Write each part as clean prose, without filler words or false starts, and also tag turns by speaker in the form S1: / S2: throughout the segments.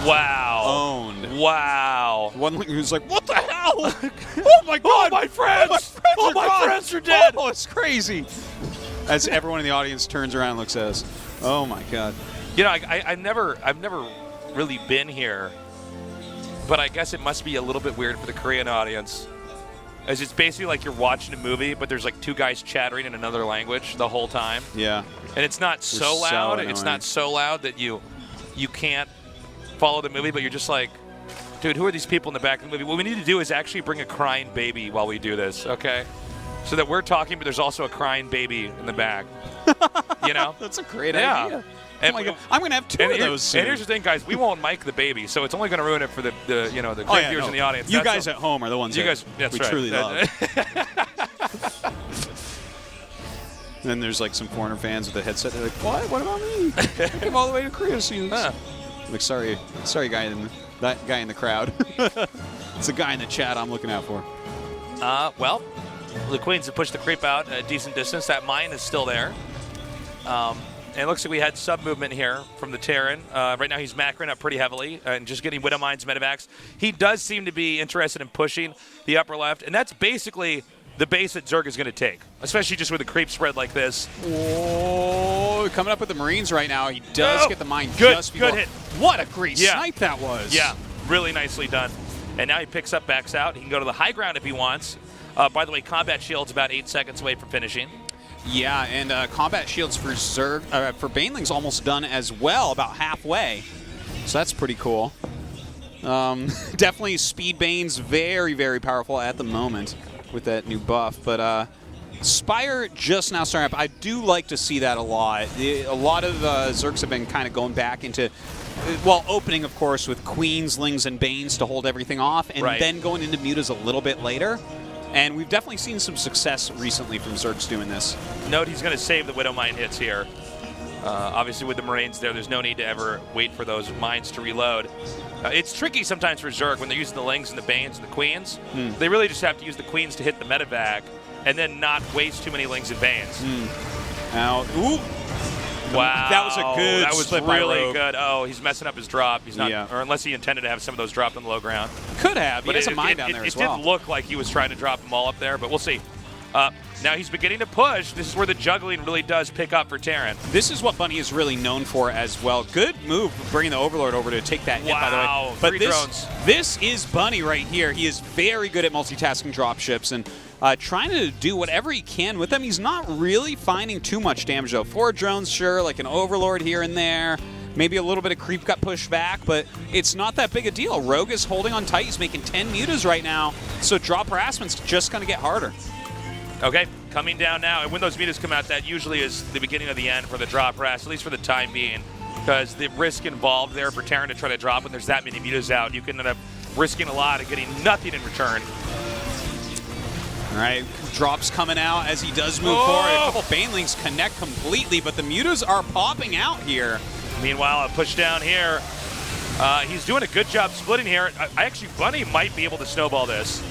S1: Wow.
S2: Owned.
S1: Wow.
S2: One who's like, what the hell? Oh my God!
S1: Oh, my friends!
S2: Oh,
S1: my friends are dead!
S2: Oh, it's crazy. As everyone in the audience turns around and looks at us. Oh my God.
S1: You know, I've never really been here, but I guess it must be a little bit weird for the Korean audience. As it's basically like you're watching a movie, but there's like two guys chattering in another language the whole time.
S2: Yeah.
S1: And it's not so loud. It's not so loud that you can't follow the movie, but you're just like, dude, who are these people in the back of the movie? What we need to do is actually bring a crying baby while we do this, okay? So that we're talking, but there's also a crying baby in the back. You know?
S2: That's a great idea.
S1: And
S2: oh my God. I'm going to have two of those soon.
S1: And here's the thing, guys. We won't mic the baby, so it's only going to ruin it for the viewers in the audience.
S2: You guys at home are the ones that we truly love. And then there's like some foreigner fans with a headset. They're like, what? What about me? I came all the way to Korea to see this. I'm like, sorry, that guy in the crowd. It's the guy in the chat I'm looking out for.
S1: Well, the Queens have pushed the creep out a decent distance. That mine is still there. And it looks like we had sub-movement here from the Terran. Right now he's macroing up pretty heavily and just getting Widow Mines, Medivacs. He does seem to be interested in pushing the upper left, and that's basically the base that Zerg is going to take, especially just with a creep spread like this.
S2: Oh, coming up with the Marines right now. He does get the mine just before.
S1: Good hit.
S2: What a great snipe that was.
S1: Yeah, really nicely done. And now he picks up, backs out. He can go to the high ground if he wants. By the way, combat shield's about 8 seconds away from finishing.
S2: Yeah, and combat shields for Zerg, for Baneling's almost done as well, about halfway. So that's pretty cool. Definitely Speed Bane's very, very powerful at the moment with that new buff. But Spire just now starting up. I do like to see that a lot. A lot of Zergs have been kind of going back into, well, opening, of course, with Queenslings and Banes to hold everything off, and then going into Mutas a little bit later. And we've definitely seen some success recently from Zergs doing this.
S1: Note he's going to save the Widow Mine hits here. Obviously, with the Marines there's no need to ever wait for those mines to reload. It's tricky sometimes for Zerg when they're using the Lings and the Banes and the Queens. They really just have to use the Queens to hit the medevac and then not waste too many Lings and Banes.
S2: Now, ooh.
S1: Wow.
S2: That was a good
S1: That was
S2: slip by
S1: really
S2: Rogue.
S1: good. Oh, he's messing up his drop. He's not, or unless he intended to have some of those dropped on the low ground.
S2: Could have. He has a mine down there as well.
S1: It did look like he was trying to drop them all up there, but we'll see. Now he's beginning to push. This is where the juggling really does pick up for Terran.
S2: This is what Bunny is really known for as well. Good move bringing the Overlord over to take that hit, by the way. But
S1: Three drones.
S2: This is Bunny right here. He is very good at multitasking dropships and trying to do whatever he can with them. He's not really finding too much damage, though. 4 drones, sure, like an Overlord here and there. Maybe a little bit of creep got pushed back, but it's not that big a deal. Rogue is holding on tight. He's making 10 mutas right now, so drop harassment's just going to get harder.
S1: Okay, coming down now. And when those mutas come out, that usually is the beginning of the end for the drop harass, at least for the time being, because the risk involved there for Terran to try to drop when there's that many mutas out, you can end up risking a lot of getting nothing in return.
S2: All right, drops coming out as he does move forward. A couple Banelings connect completely, but the mutas are popping out here.
S1: Meanwhile, a push down here. He's doing a good job splitting here. Actually, Bunny might be able to snowball this.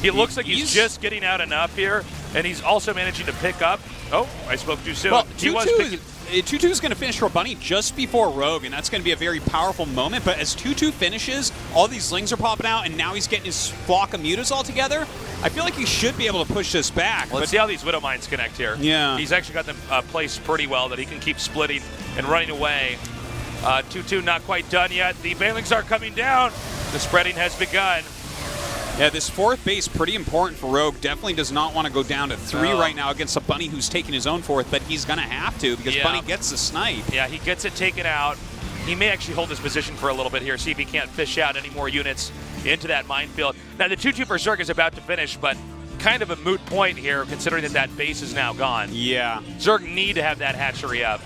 S1: He looks like he's just getting out enough here, and he's also managing to pick up. Oh, I spoke too soon.
S2: Well,
S1: he was picking.
S2: 2-2 is going to finish for Bunny just before Rogue, and that's going to be a very powerful moment. But as 2-2 finishes, all these Lings are popping out, and now he's getting his flock of mutas all together. I feel like he should be able to push this back.
S1: Let's see how these Widow Mines connect here.
S2: Yeah.
S1: He's actually got them placed pretty well that he can keep splitting and running away. 2-2 not quite done yet. The Banelings are coming down. The spreading has begun.
S2: Yeah, this 4th base pretty important for Rogue. Definitely does not want to go down to 3 right now against a Bunny who's taking his own 4th, but he's going to have to because Bunny gets the snipe.
S1: Yeah, he gets it taken out. He may actually hold his position for a little bit here, see if he can't fish out any more units into that minefield. Now, the 2-2 for Zerg is about to finish, but kind of a moot point here considering that that base is now gone.
S2: Yeah.
S1: Zerg need to have that hatchery up.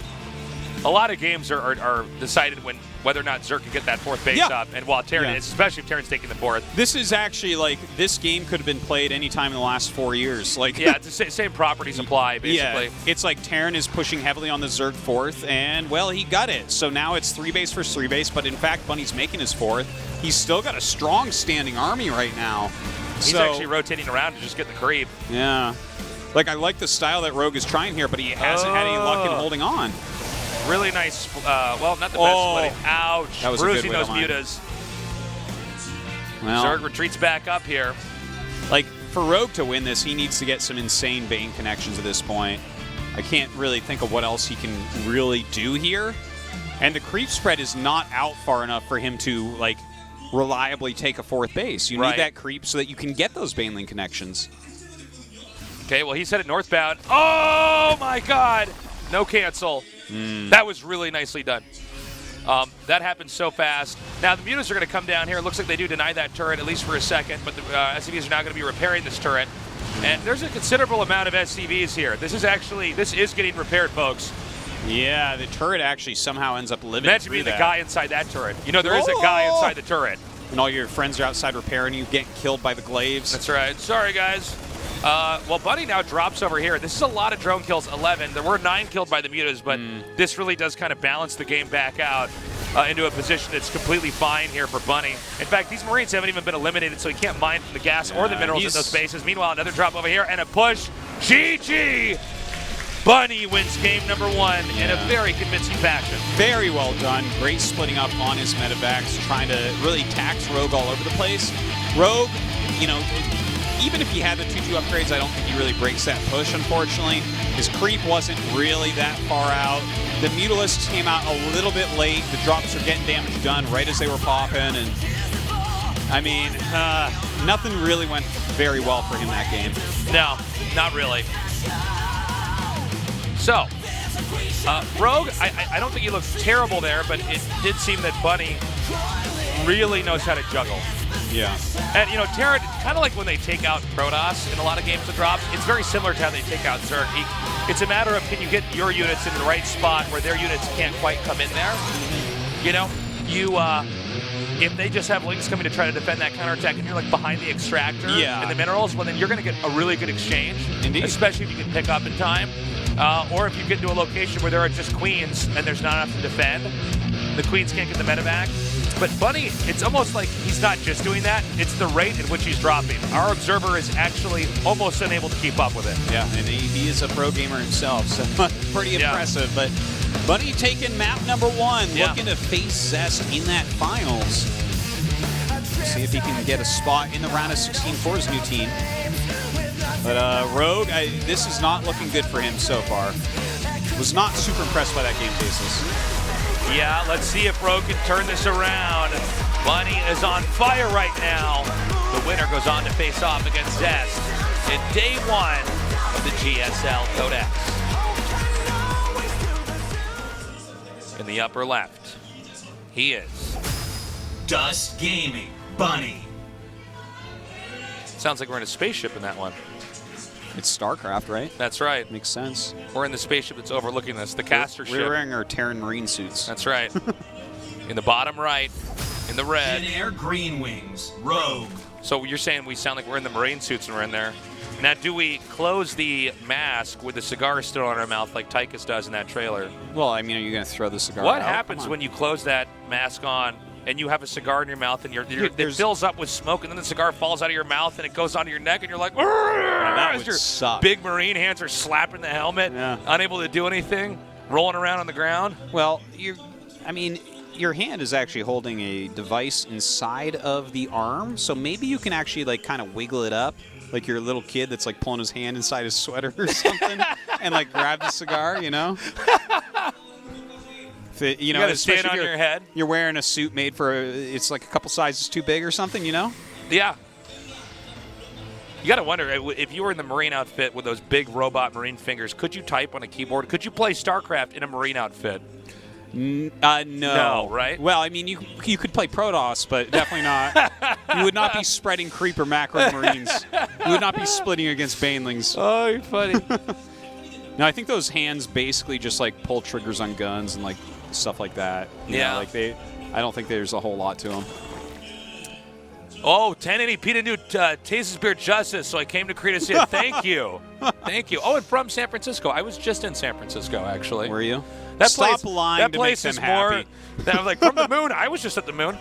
S1: A lot of games are decided when whether or not Zerg can get that 4th base up, and while Terran is, especially if Terran's taking the 4th.
S2: This is actually like, this game could have been played any time in the last 4 years. Like,
S1: yeah, it's the same properties apply, basically.
S2: Yeah, it's like Terran is pushing heavily on the Zerg 4th, and, well, he got it. So now it's 3 base versus 3 base, but in fact, Bunny's making his 4th. He's still got a strong standing army right now.
S1: He's actually rotating around to just get the creep.
S2: Yeah. Like, I like the style that Rogue is trying here, but he hasn't had any luck in holding on.
S1: Really nice. Well, not the best splitting. Ouch.
S2: That was a good
S1: Bruising
S2: win
S1: those
S2: on mine.
S1: mutas.
S2: Well,
S1: Zerg retreats back up here.
S2: like, for Rogue to win this, he needs to get some insane Bane connections at this point. I can't really think of what else he can really do here. And the creep spread is not out far enough for him to, like, reliably take a 4th base. You
S1: Right.
S2: need that creep so that you can get those Baneling connections.
S1: Okay, well, he's headed northbound. Oh, my God. No cancel. That was really nicely done. That happened so fast. Now, the mutas are going to come down here. It looks like they do deny that turret, at least for a second, but the SCVs are now going to be repairing this turret. And there's a considerable amount of SCVs here. This is getting repaired, folks.
S2: Yeah, the turret actually somehow ends up living
S1: Imagine
S2: through
S1: being
S2: that.
S1: the guy inside that turret. You know, there is a guy inside the turret.
S2: And all your friends are outside repairing you, getting killed by the glaives.
S1: That's right. Sorry, guys. Well, Bunny now drops over here. This is a lot of drone kills, 11. There were 9 killed by the mutas, but this really does kind of balance the game back out into a position that's completely fine here for Bunny. In fact, these Marines haven't even been eliminated, so he can't mine the gas or the minerals in those bases. Meanwhile, another drop over here and a push. GG! Bunny wins game number 1 in a very convincing fashion.
S2: Very well done. Great splitting up on his medevacs, trying to really tax Rogue all over the place. Rogue, you know, even if he had the 2-2 upgrades, I don't think he really breaks that push, unfortunately. His creep wasn't really that far out. The Mutalisks came out a little bit late. The drops are getting damage done right as they were popping. And I mean, nothing really went very well for him that game.
S1: No, not really. So, Rogue, I don't think he looks terrible there, but it did seem that Bunny really knows how to juggle.
S2: Yeah.
S1: And, you know, Terran, kind of like when they take out Protoss in a lot of games of drops, it's very similar to how they take out Zerg. It's a matter of, can you get your units in the right spot where their units can't quite come in there? You know, if they just have Lings coming to try to defend that counterattack and you're like behind the extractor and the minerals, well then you're going to get a really good exchange.
S2: Indeed.
S1: Especially if you can pick up in time. Or if you get to a location where there are just queens and there's not enough to defend, the queens can't get the medevac. But Bunny, it's almost like he's not just doing that, it's the rate at which he's dropping. Our observer is actually almost unable to keep up with it.
S2: Yeah, and he is a pro gamer himself, so pretty impressive. But Bunny taking map number 1, looking to face Zest in that finals. See if he can get a spot in the round of 16 for his new team. But Rogue, this is not looking good for him so far. Was not super impressed by that game, Cases.
S1: Yeah, let's see if Rogue can turn this around. Bunny is on fire right now. The winner goes on to face off against Zest in day 1 of the GSL Codex. In the upper left, he is
S3: Dust Gaming, Bunny.
S1: Sounds like we're in a spaceship in that one.
S2: It's StarCraft, right?
S1: That's right.
S2: Makes sense.
S1: We're in the spaceship that's overlooking this, the caster ship.
S2: We're wearing our Terran Marine suits.
S1: That's right. In the bottom right, in the red.
S3: Jin Air Green Wings, Rogue.
S1: So you're saying we sound like we're in the Marine suits and we're in there. Now, do we close the mask with the cigar still in our mouth like Tychus does in that trailer?
S2: Well, I mean, are you going to throw the cigar
S1: What
S2: out?
S1: happens when you close that mask on and you have a cigar in your mouth and it fills up with smoke and then the cigar falls out of your mouth and it goes onto your neck and you're like,
S2: that would
S1: your
S2: suck.
S1: Big Marine hands are slapping the helmet, unable to do anything, rolling around on the ground?
S2: Well, your hand is actually holding a device inside of the arm, so maybe you can actually like kind of wiggle it up, like your little kid that's like pulling his hand inside his sweater or something, and like grab the cigar, you know? You know,
S1: gotta stand on your head.
S2: You're wearing a suit made for it's like a couple sizes too big or something, you know?
S1: Yeah. You got to wonder, if you were in the Marine outfit with those big robot Marine fingers, could you type on a keyboard? Could you play StarCraft in a Marine outfit?
S2: No.
S1: No, right?
S2: Well, I mean, you could play Protoss, but definitely not. You would not be spreading creeper macro Marines. You would not be splitting against Banelings.
S1: Oh, you're funny.
S2: No, I think those hands basically just like pull triggers on guns and like stuff like that. You know, like I don't think there's a whole lot to them.
S1: Oh, 1080 Peter New Tase's Beer Justice, so I came to Korea to say thank you. Thank you. Oh, and from San Francisco. I was just in San Francisco, actually.
S2: Were you?
S1: That
S2: Stop
S1: place,
S2: lying
S1: that
S2: to
S1: place
S2: make them
S1: is more.
S2: happy.
S1: I was like, from the moon. I was just at the moon.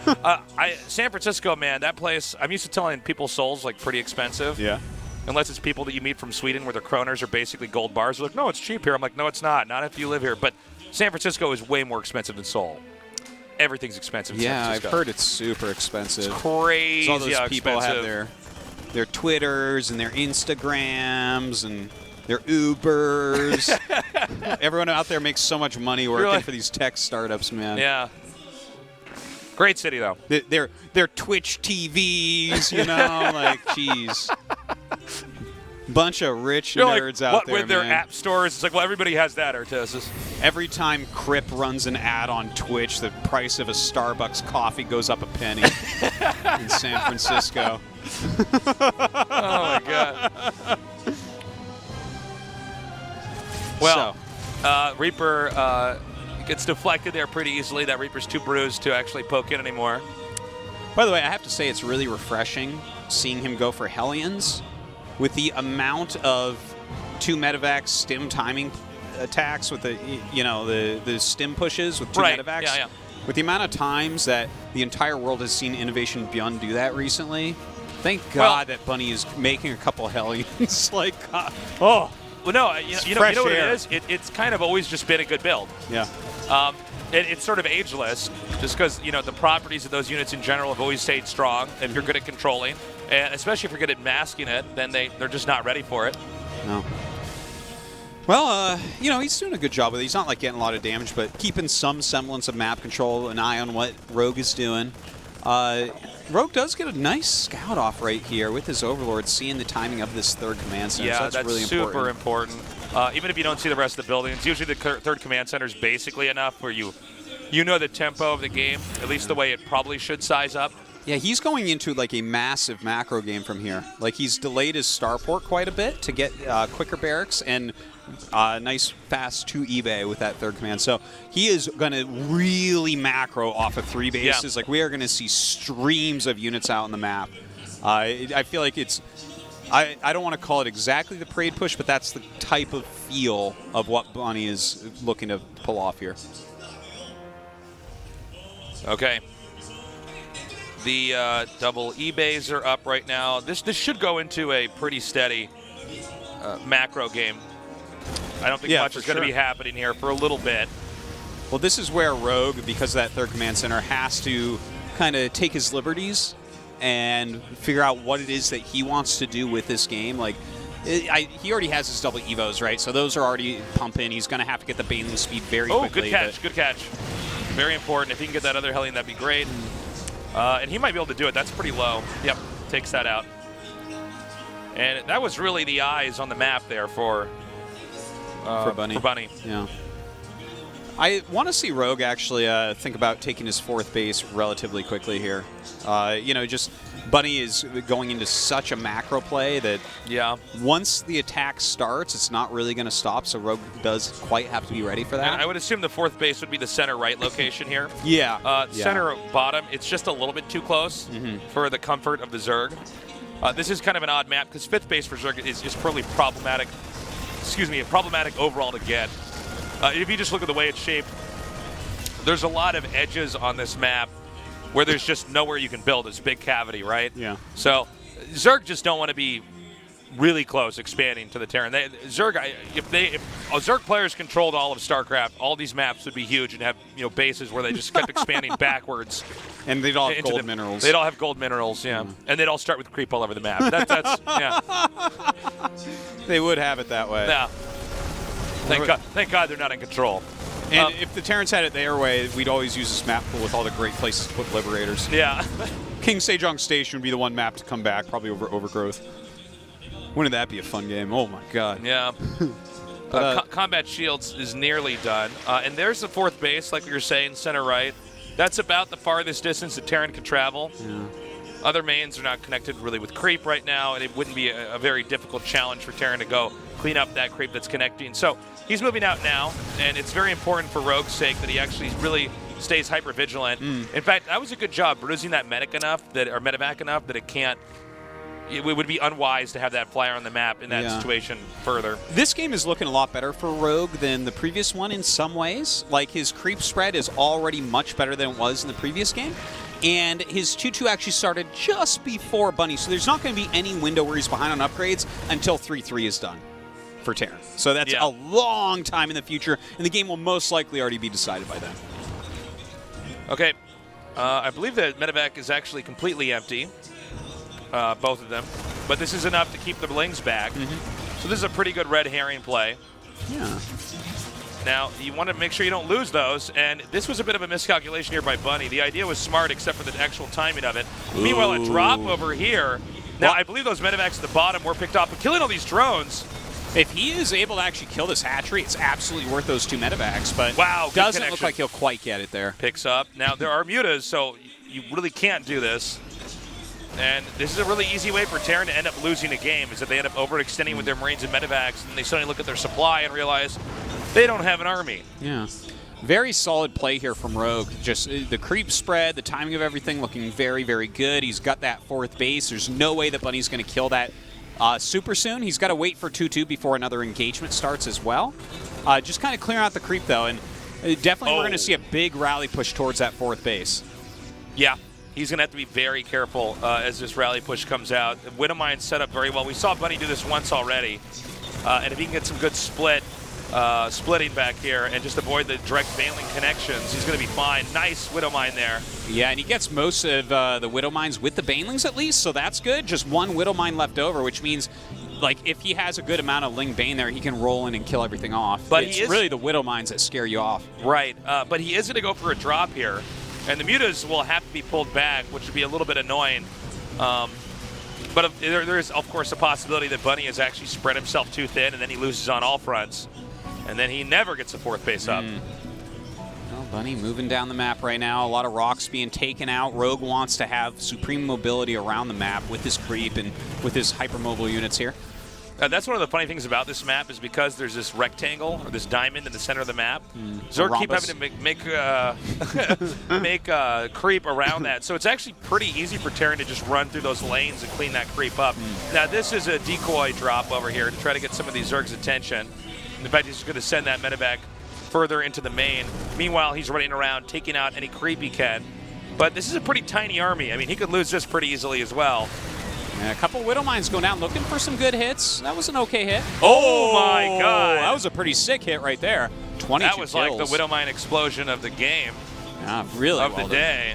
S1: San Francisco, man, that place, I'm used to telling people's souls, like, pretty expensive.
S2: Yeah.
S1: Unless it's people that you meet from Sweden where their kroners are basically gold bars. They're like, no, it's cheap here. I'm like, no, it's not. Not if you live here. But San Francisco is way more expensive than Seoul. Everything's expensive in San
S2: Yeah, I've
S1: Francisco.
S2: heard it's super expensive.
S1: It's crazy.
S2: So all those
S1: how
S2: people
S1: expensive.
S2: have their Twitters and their Instagrams and their Ubers. Everyone out there makes so much money working
S1: Really?
S2: for these tech startups, man.
S1: Yeah. Great city, though.
S2: Their Twitch TVs, you know, like, jeez. Bunch of rich nerds out there,
S1: with their
S2: man.
S1: app stores? It's like, well, everybody has that, Artesis.
S2: Every time Crip runs an ad on Twitch, the price of a Starbucks coffee goes up a penny in San Francisco.
S1: Oh, my God. Well, Reaper gets deflected there pretty easily. That Reaper's too bruised to actually poke in anymore.
S2: By the way, I have to say it's really refreshing seeing him go for Hellions with the amount of 2 medevacs stim timing attacks with the stim pushes with 2
S1: Right.
S2: medevacs.
S1: Yeah.
S2: With the amount of times that the entire world has seen Innovation Beyond do that recently, thank God that Bunny is making a couple Hellions. Like,
S1: Well, no, you know what it
S2: air.
S1: is? It's kind of always just been a good build.
S2: yeah.
S1: It's sort of ageless, just because the properties of those units in general have always stayed strong. If you're good at controlling, and especially if you're good at masking it, then they're just not ready for it.
S2: No. Well, he's doing a good job with it. He's not like getting a lot of damage, but keeping some semblance of map control, an eye on what Rogue is doing. Rogue does get a nice scout off right here with his Overlord, seeing the timing of this 3rd command center.
S1: Yeah,
S2: so that's really
S1: super important. Even if you don't see the rest of the buildings, usually the 3rd command center is basically enough where you know the tempo of the game, at least the way it probably should size up.
S2: Yeah, he's going into like a massive macro game from here. Like, he's delayed his starport quite a bit to get quicker barracks and nice fast 2 eBay with that 3rd command. So he is going to really macro off of 3 bases.
S1: Yeah.
S2: Like, we are going to see streams of units out on the map. I feel like it's... I don't want to call it exactly the parade push, but that's the type of feel of what Bunny is looking to pull off here.
S1: Okay. The double eBays are up right now. This should go into a pretty steady macro game. I don't think much is going to be happening here for a little bit.
S2: Well, this is where Rogue, because of that 3rd command center, has to kind of take his liberties and figure out what it is that he wants to do with this game. Like, he already has his double evos, right? So those are already pumping. He's going to have to get the Baneling speed very quickly.
S1: Good catch, good catch. Very important. If he can get that other Hellion, that'd be great. And he might be able to do it. That's pretty low. Yep, takes that out. And that was really the eyes on the map there for
S2: Bunny.
S1: For Bunny.
S2: Yeah. I want to see Rogue actually think about taking his 4th base relatively quickly here. Just Bunny is going into such a macro play that once the attack starts, it's not really going to stop, so Rogue does quite have to be ready for that.
S1: And I would assume the 4th base would be the center right location here.
S2: Yeah.
S1: Center bottom, it's just a little bit too close for the comfort of the Zerg. This is kind of an odd map because 5th base for Zerg is probably problematic. Problematic overall to get. If you just look at the way it's shaped, there's a lot of edges on this map where there's just nowhere you can build. It's a big cavity, right?
S2: Yeah.
S1: So Zerg just don't want to be really close expanding to the Terran. If Zerg players controlled all of StarCraft, all these maps would be huge and have bases where they just kept expanding backwards.
S2: And they'd all have gold minerals.
S1: They'd all have gold minerals, yeah. And they'd all start with creep all over the map. That's yeah.
S2: They would have it that way.
S1: Yeah. Thank God they're not in control.
S2: And if the Terrans had it their way, we'd always use this map pool with all the great places to put Liberators.
S1: Yeah.
S2: King Sejong Station would be the one map to come back, probably over Overgrowth. Wouldn't that be a fun game? Oh my God.
S1: Yeah. Combat Shields is nearly done. And there's the 4th base, like we were saying, center right. That's about the farthest distance that Terran can travel.
S2: Yeah.
S1: Other mains are not connected really with creep right now, and it wouldn't be a very difficult challenge for Terran to go clean up that creep that's connecting. So he's moving out now, and it's very important for Rogue's sake that he actually really stays hyper vigilant. In fact, that was a good job bruising that medic enough or medevac enough that it would be unwise to have that flyer on the map in that situation further.
S2: This game is looking a lot better for Rogue than the previous one in some ways. Like, his creep spread is already much better than it was in the previous game. And his 2-2 actually started just before Bunny, so there's not going to be any window where he's behind on upgrades until 3-3 is done for Terran. So that's a long time in the future, and the game will most likely already be decided by then.
S1: Okay. I believe that medevac is actually completely empty, both of them. But this is enough to keep the Lings back. So this is a pretty good red herring play.
S2: Yeah.
S1: Now, you want to make sure you don't lose those, and this was a bit of a miscalculation here by Bunny. The idea was smart except for the actual timing of it. Meanwhile, a drop over here. Now, I believe those medevacs at the bottom were picked off, but killing all these drones.
S2: If he is able to actually kill this hatchery, it's absolutely worth those 2 medevacs, but doesn't look like he'll quite get it there.
S1: Picks up. Now, there are mutas, so you really can't do this. And this is a really easy way for Terran to end up losing a game, is that they end up overextending with their Marines and medevacs, and they suddenly look at their supply and realize they don't have an army.
S2: Yeah. Very solid play here from Rogue. Just the creep spread, the timing of everything looking very, very good. He's got that 4th base. There's no way that Bunny's going to kill that super soon. He's got to wait for 2-2 before another engagement starts as well. Just kind of clearing out the creep, though, and definitely we're going to see a big rally push towards that 4th base.
S1: Yeah. He's going to have to be very careful as this rally push comes out. Widowmine's set up very well. We saw Bunny do this once already. And if he can get some good splitting back here and just avoid the direct bailing connections, he's going to be fine. Nice Widowmine there.
S2: Yeah, and he gets most of the Widowmines with the Banelings at least, so that's good. Just 1 Widowmine left over, which means like if he has a good amount of Ling Bane there, he can roll in and kill everything off. But it's really the Widowmines that scare you off.
S1: Right, but he is going to go for a drop here. And the mutas will have to be pulled back, which would be a little bit annoying. But there is, of course, a possibility that Bunny has actually spread himself too thin, and then he loses on all fronts. And then he never gets a 4th base up.
S2: Well, Bunny moving down the map right now. A lot of rocks being taken out. Rogue wants to have supreme mobility around the map with his creep and with his hypermobile units here.
S1: That's one of the funny things about this map is because there's this rectangle or this diamond in the center of the map. Zerg keep having to make creep around that. So it's actually pretty easy for Terran to just run through those lanes and clean that creep up. Now this is a decoy drop over here to try to get some of these Zerg's attention. In fact, he's just going to send that medevac further into the main. Meanwhile, he's running around taking out any creep he can. But this is a pretty tiny army. I mean, he could lose this pretty easily as well.
S2: Yeah, a couple Widowmines going down, looking for some good hits. That was an okay hit.
S1: Oh my God!
S2: That was a pretty sick hit right there. 22
S1: That was
S2: kills.
S1: like the Widowmine explosion of the game.
S2: Yeah, really
S1: of the day.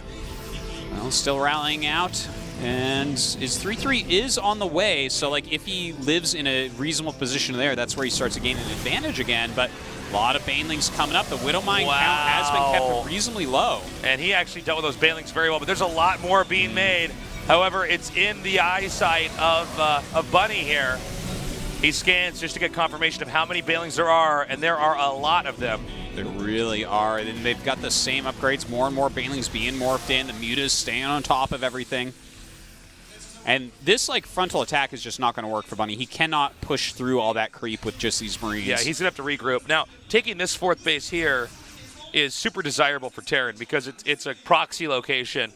S2: Well, still rallying out, and his 3-3 is on the way. So, like, if he lives in a reasonable position there, that's where he starts to gain an advantage again. But a lot of Banelings coming up. The Widowmine count has been kept reasonably low.
S1: And he actually dealt with those Banelings very well. But there's a lot more being made. However, it's in the eyesight of Bunny here. He scans just to get confirmation of how many Banelings there are, and there are a lot of them.
S2: There really are. And they've got the same upgrades, more and more Banelings being morphed in, the mutas staying on top of everything. And this, like, frontal attack is just not going to work for Bunny. He cannot push through all that creep with just these Marines.
S1: Yeah, he's going to have to regroup. Now, taking this 4th base here is super desirable for Terran because it's a proxy location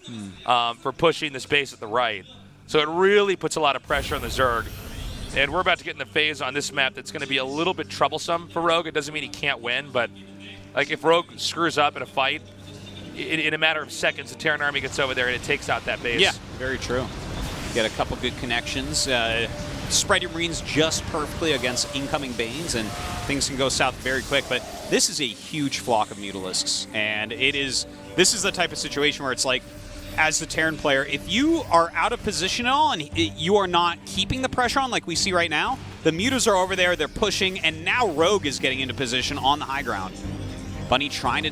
S1: for pushing this base at the right. So it really puts a lot of pressure on the Zerg. And we're about to get in the phase on this map that's going to be a little bit troublesome for Rogue. It doesn't mean he can't win, but like if Rogue screws up in a fight, in a matter of seconds, the Terran army gets over there and it takes out that base.
S2: Yeah, very true. Get a couple good connections. Spread your Marines just perfectly against incoming Banes, and things can go south very quick. But this is a huge flock of Mutalisks, and this is the type of situation where it's like, as the Terran player, if you are out of position at all and you are not keeping the pressure on like we see right now, the Mutas are over there, they're pushing, and now Rogue is getting into position on the high ground. Bunny trying to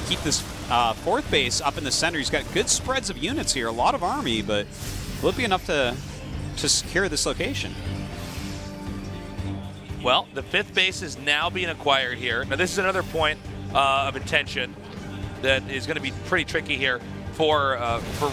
S2: keep this 4th base up in the center. He's got good spreads of units here, a lot of army, but will it be enough to secure this location?
S1: Well, the 5th base is now being acquired here. Now, this is another point of attention that is going to be pretty tricky here for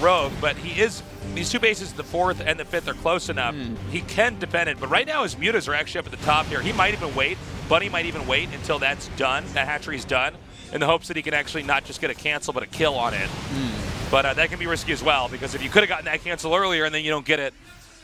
S1: Rogue, but these 2 bases, the 4th and the 5th, are close enough. He can defend it, but right now his mutas are actually up at the top here. He might even wait. Bunny might even wait until that's done, that hatchery's done, in the hopes that he can actually not just get a cancel, but a kill on it. But that can be risky as well, because if you could have gotten that cancel earlier and then you don't get it,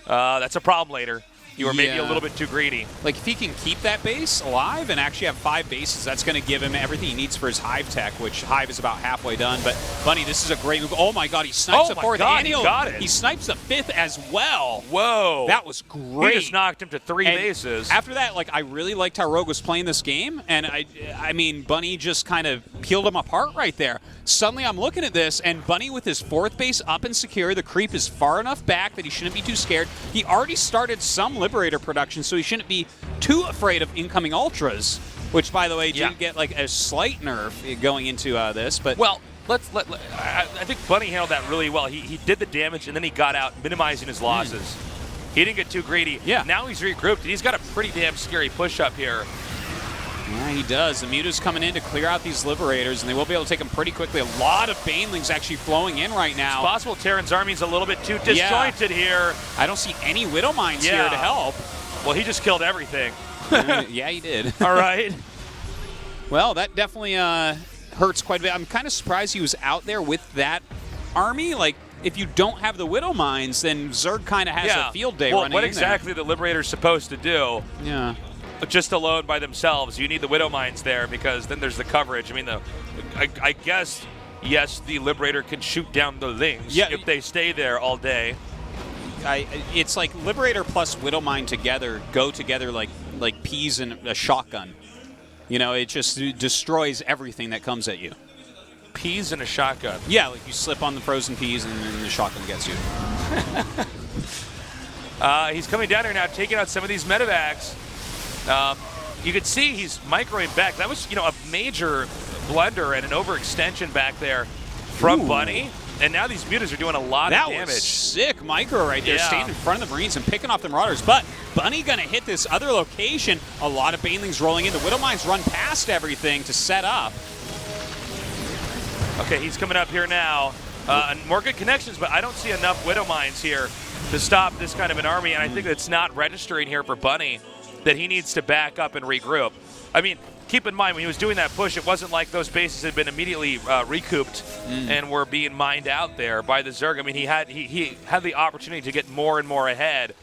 S1: that's a problem later. You were maybe a
S2: Yeah.
S1: little bit too greedy.
S2: Like, if he can keep that base alive and actually have 5 bases, that's going to give him everything he needs for his Hive tech, which Hive is about halfway done. But, Bunny, this is a great move. Oh, my God, he snipes
S1: Oh
S2: the
S1: my
S2: 4th.
S1: God,
S2: and
S1: he got it.
S2: He snipes the 5th as well.
S1: Whoa.
S2: That was great.
S1: He just knocked him to 3
S2: And
S1: bases.
S2: After that, like, I really liked how Rogue was playing this game, and I mean, Bunny just kind of peeled him apart right there. Suddenly, I'm looking at this, and Bunny with his 4th base up and secure. The creep is far enough back that he shouldn't be too scared. He already started some Liberator production, so he shouldn't be too afraid of incoming Ultras, which, by the way, did get like a slight nerf going into this. But
S1: well, I think Bunny handled that really well. He did the damage, and then he got out, minimizing his losses. He didn't get too greedy.
S2: Yeah.
S1: Now he's regrouped, and he's got a pretty damn scary push-up here.
S2: yeah, he does. The Mewtwo's coming in to clear out these Liberators, and they will be able to take them pretty quickly. A lot of Banelings actually flowing in right now.
S1: It's possible Terran's army's a little bit too disjointed here.
S2: I don't see any Widow Mines here to help.
S1: Well, he just killed everything.
S2: Yeah, he did.
S1: All right.
S2: Well, that definitely hurts quite a bit. I'm kind of surprised he was out there with that army. Like, if you don't have the Widow Mines, then Zerg kind of has a field day running
S1: what
S2: in
S1: exactly the Liberator's supposed to do,
S2: there. Yeah.
S1: just alone by themselves, you need the Widow Mines there because then there's the coverage. I mean, I guess, yes, the Liberator can shoot down the Lings if they stay there all day.
S2: It's like Liberator plus Widow Mine together go together like peas in a shotgun. You know, it just destroys everything that comes at you.
S1: Peas in a shotgun.
S2: Yeah, like you slip on the frozen peas and then the shotgun gets you.
S1: He's coming down here now, taking out some of these medevacs. You could see he's microing back. That was, a major blunder and an overextension back there from Bunny. And now these Mutas are doing a lot of damage.
S2: That was sick micro right there,
S1: Yeah.
S2: staying in front of the Marines and picking off the Marauders. But Bunny going to hit this other location. A lot of Banelings rolling in. The Widow Mines run past everything to set up.
S1: Okay, he's coming up here now. And more good connections, but I don't see enough Widow Mines here to stop this kind of an army. And I think it's not registering here for Bunny that he needs to back up and regroup. I mean, keep in mind, when he was doing that push, it wasn't like those bases had been immediately recouped and were being mined out there by the Zerg. I mean, he had the opportunity to get more and more ahead.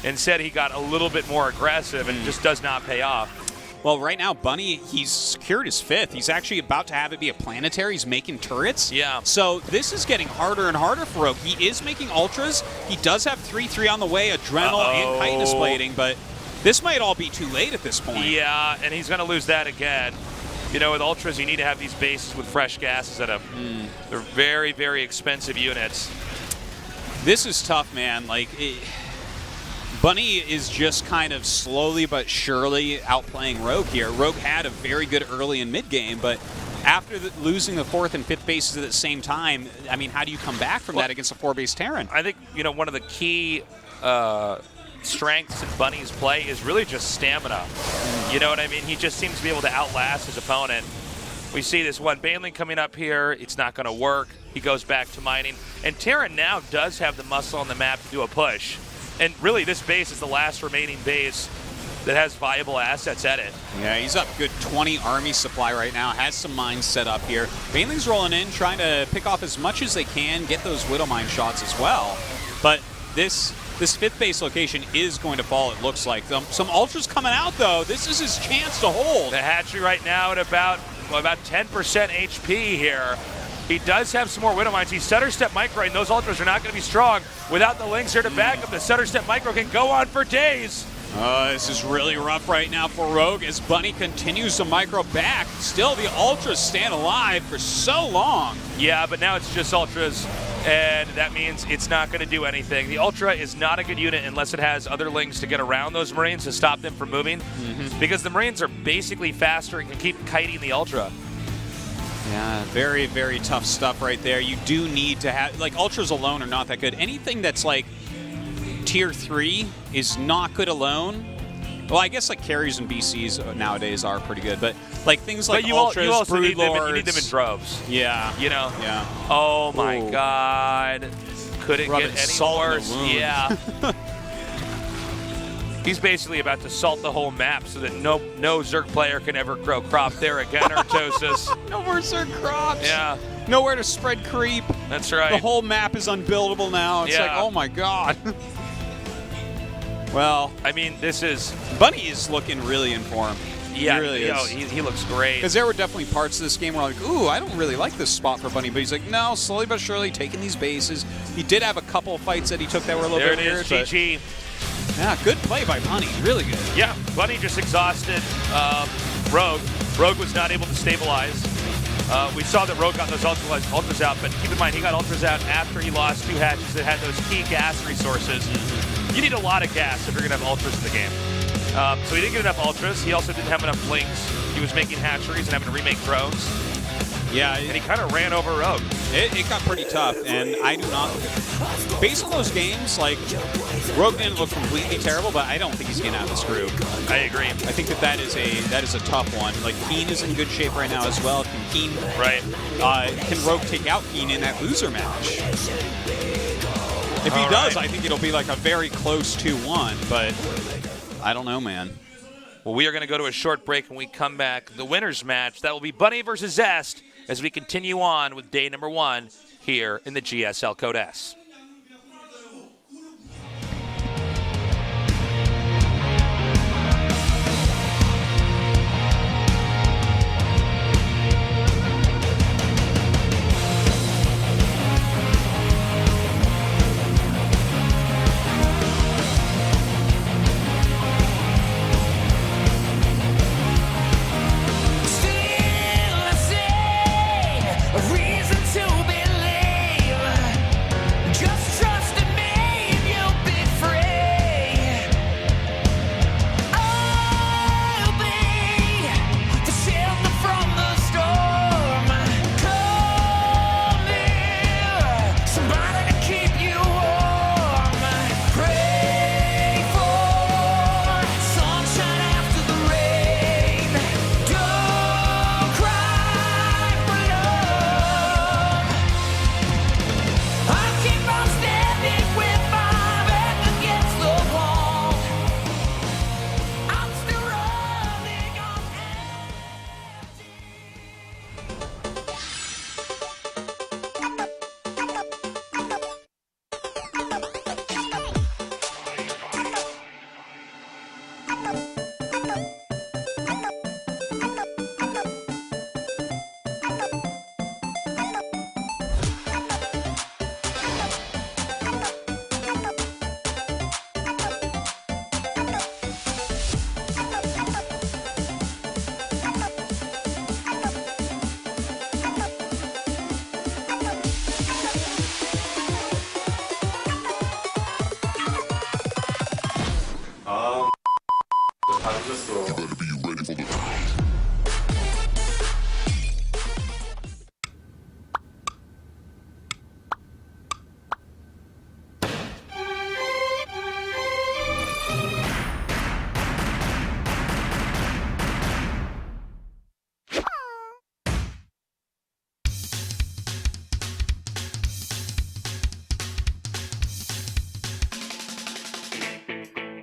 S1: Instead, he got a little bit more aggressive and it just does not pay off.
S2: Well, right now, Bunny, he's secured his 5th. He's actually about to have it be a planetary. He's making turrets.
S1: Yeah.
S2: So this is getting harder and harder for Rogue. He is making Ultras. He does have 3-3 on the way, Adrenal and Chitinous Plating, but this might all be too late at this point.
S1: Yeah, and he's going to lose that again. With Ultras, you need to have these bases with fresh gases at them. They're very, very expensive units.
S2: This is tough, man. Bunny is just kind of slowly but surely outplaying Rogue here. Rogue had a very good early and mid game, but after losing the 4th and 5th bases at the same time, I mean, how do you come back from that against a 4-base Terran?
S1: I think, one of the key strengths in Bunny's play is really just stamina. You know what I mean? He just seems to be able to outlast his opponent. We see this one Baneling coming up here. It's not going to work. He goes back to mining. And Terran now does have the muscle on the map to do a push. And really, this base is the last remaining base that has viable assets at it.
S2: Yeah, he's up good 20 army supply right now. Has some mines set up here. Baneling's rolling in, trying to pick off as much as they can, get those Widow Mine shots as well. But this 5th base location is going to fall, it looks like. Some Ultras coming out, though. This is his chance to hold.
S1: The hatchery right now at about 10% HP here. He does have some more Widow Mines. He's Stutter Step Micro, and those Ultras are not going to be strong. Without the Lings here to back up, the Stutter Step Micro can go on for days.
S2: This is really rough right now for Rogue as Bunny continues to micro back. Still, the Ultras stand alive for so long.
S1: Yeah, but now it's just Ultras, and that means it's not going to do anything. The Ultra is not a good unit unless it has other Lings to get around those Marines to stop them from moving, because the Marines are basically faster and can keep kiting the Ultra.
S2: Yeah, very, very tough stuff right there. You do need to have, Ultras alone are not that good. Anything that's Tier 3 is not good alone. Well, I guess carries and BCs nowadays are pretty good, but things like Ultras,
S1: you also
S2: Brood Lords,
S1: you need them in droves.
S2: Yeah.
S1: Yeah. Oh my God. Couldn't
S2: Rubbing
S1: get any
S2: salt in the
S1: worse.
S2: wound.
S1: Yeah. He's basically about to salt the whole map so that no Zerg player can ever grow crop there again, Artosis.
S2: No more Zerg crops.
S1: Yeah.
S2: Nowhere to spread creep.
S1: That's right.
S2: The whole map is unbuildable now. It's
S1: Yeah.
S2: oh my God. Well,
S1: I mean, this is
S2: Bunny is looking really in form.
S1: yeah,
S2: he really is.
S1: He looks great.
S2: Because there were definitely parts of this game where I'm like, ooh, I don't really like this spot for Bunny. But he's like, no, slowly but surely taking these bases. He did have a couple of fights that he took that were a little
S1: There
S2: bit
S1: it
S2: weird.
S1: is,
S2: but
S1: GG.
S2: yeah, good play by Bunny. Really good.
S1: Yeah, Bunny just exhausted Rogue. Rogue was not able to stabilize. We saw that Rogue got those ultras out, but keep in mind he got ultras out after he lost 2 hatches that had those key gas resources. You need a lot of gas if you're going to have ultras in the game. So he didn't get enough ultras. He also didn't have enough blinks. He was making hatcheries and having to remake drones.
S2: Yeah,
S1: And he kind of ran over Rogue.
S2: it got pretty tough, and I do not. Based on those games, like Rogue didn't look completely terrible, but I don't think he's getting out of this group.
S1: I agree.
S2: I think that is a tough one. Like Keen is in good shape right now as well. Can Keen
S1: Right.
S2: can Rogue take out Keen in that loser match? If he does, I think it'll be like a very close 2-1, but I don't know, man.
S1: Well, we are going to go to a short break. When we come back, the winners match, that will be Bunny versus Zest as we continue on with day number 1 here in the GSL Code S.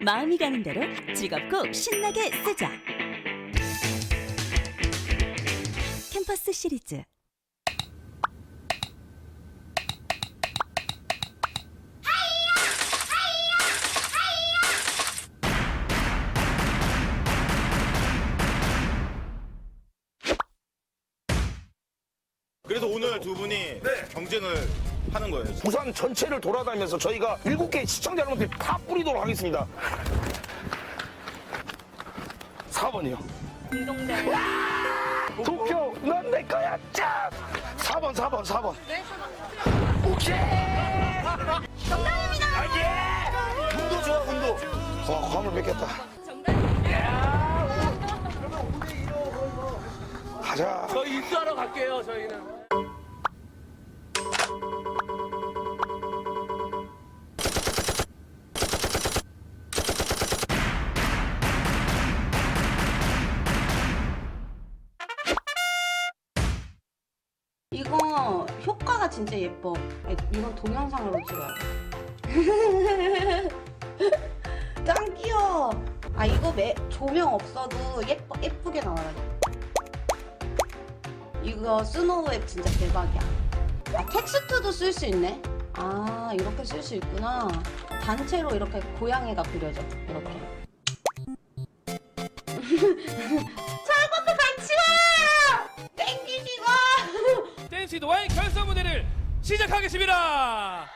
S4: 마음이 가는 대로 즐겁고 신나게 쓰자. 캠퍼스 시리즈.
S5: 그래서 오늘 두 분이 경쟁을 하는 거예요.
S6: 부산 전체를 돌아다니면서 저희가 7개의 시청자 여러분들이 다 뿌리도록 하겠습니다. 4번이요.
S4: 운동장.
S6: 도쿄, 넌 내 거야, 짱! 4번. 네, 4번. 오케이!
S4: 정답입니다.
S6: 아, 예! 운도 좋아, 운도. 감을 맺겠다. 가자.
S7: 저희 입수하러 갈게요, 저희는.
S8: 이거 효과가 진짜 예뻐. 이건 동영상으로 찍어요. 짱 귀여워. 아 이거 조명 없어도 예쁘게 나와요. 이거 스노우웹 진짜 대박이야. 아 텍스트도 쓸 수 있네. 아 이렇게 쓸 수 있구나. 단체로 이렇게 고양이가 그려져. 이렇게. 저것도 같이 와! 땡기지마!
S7: 댄스 도와의 결선 무대를 시작하겠습니다.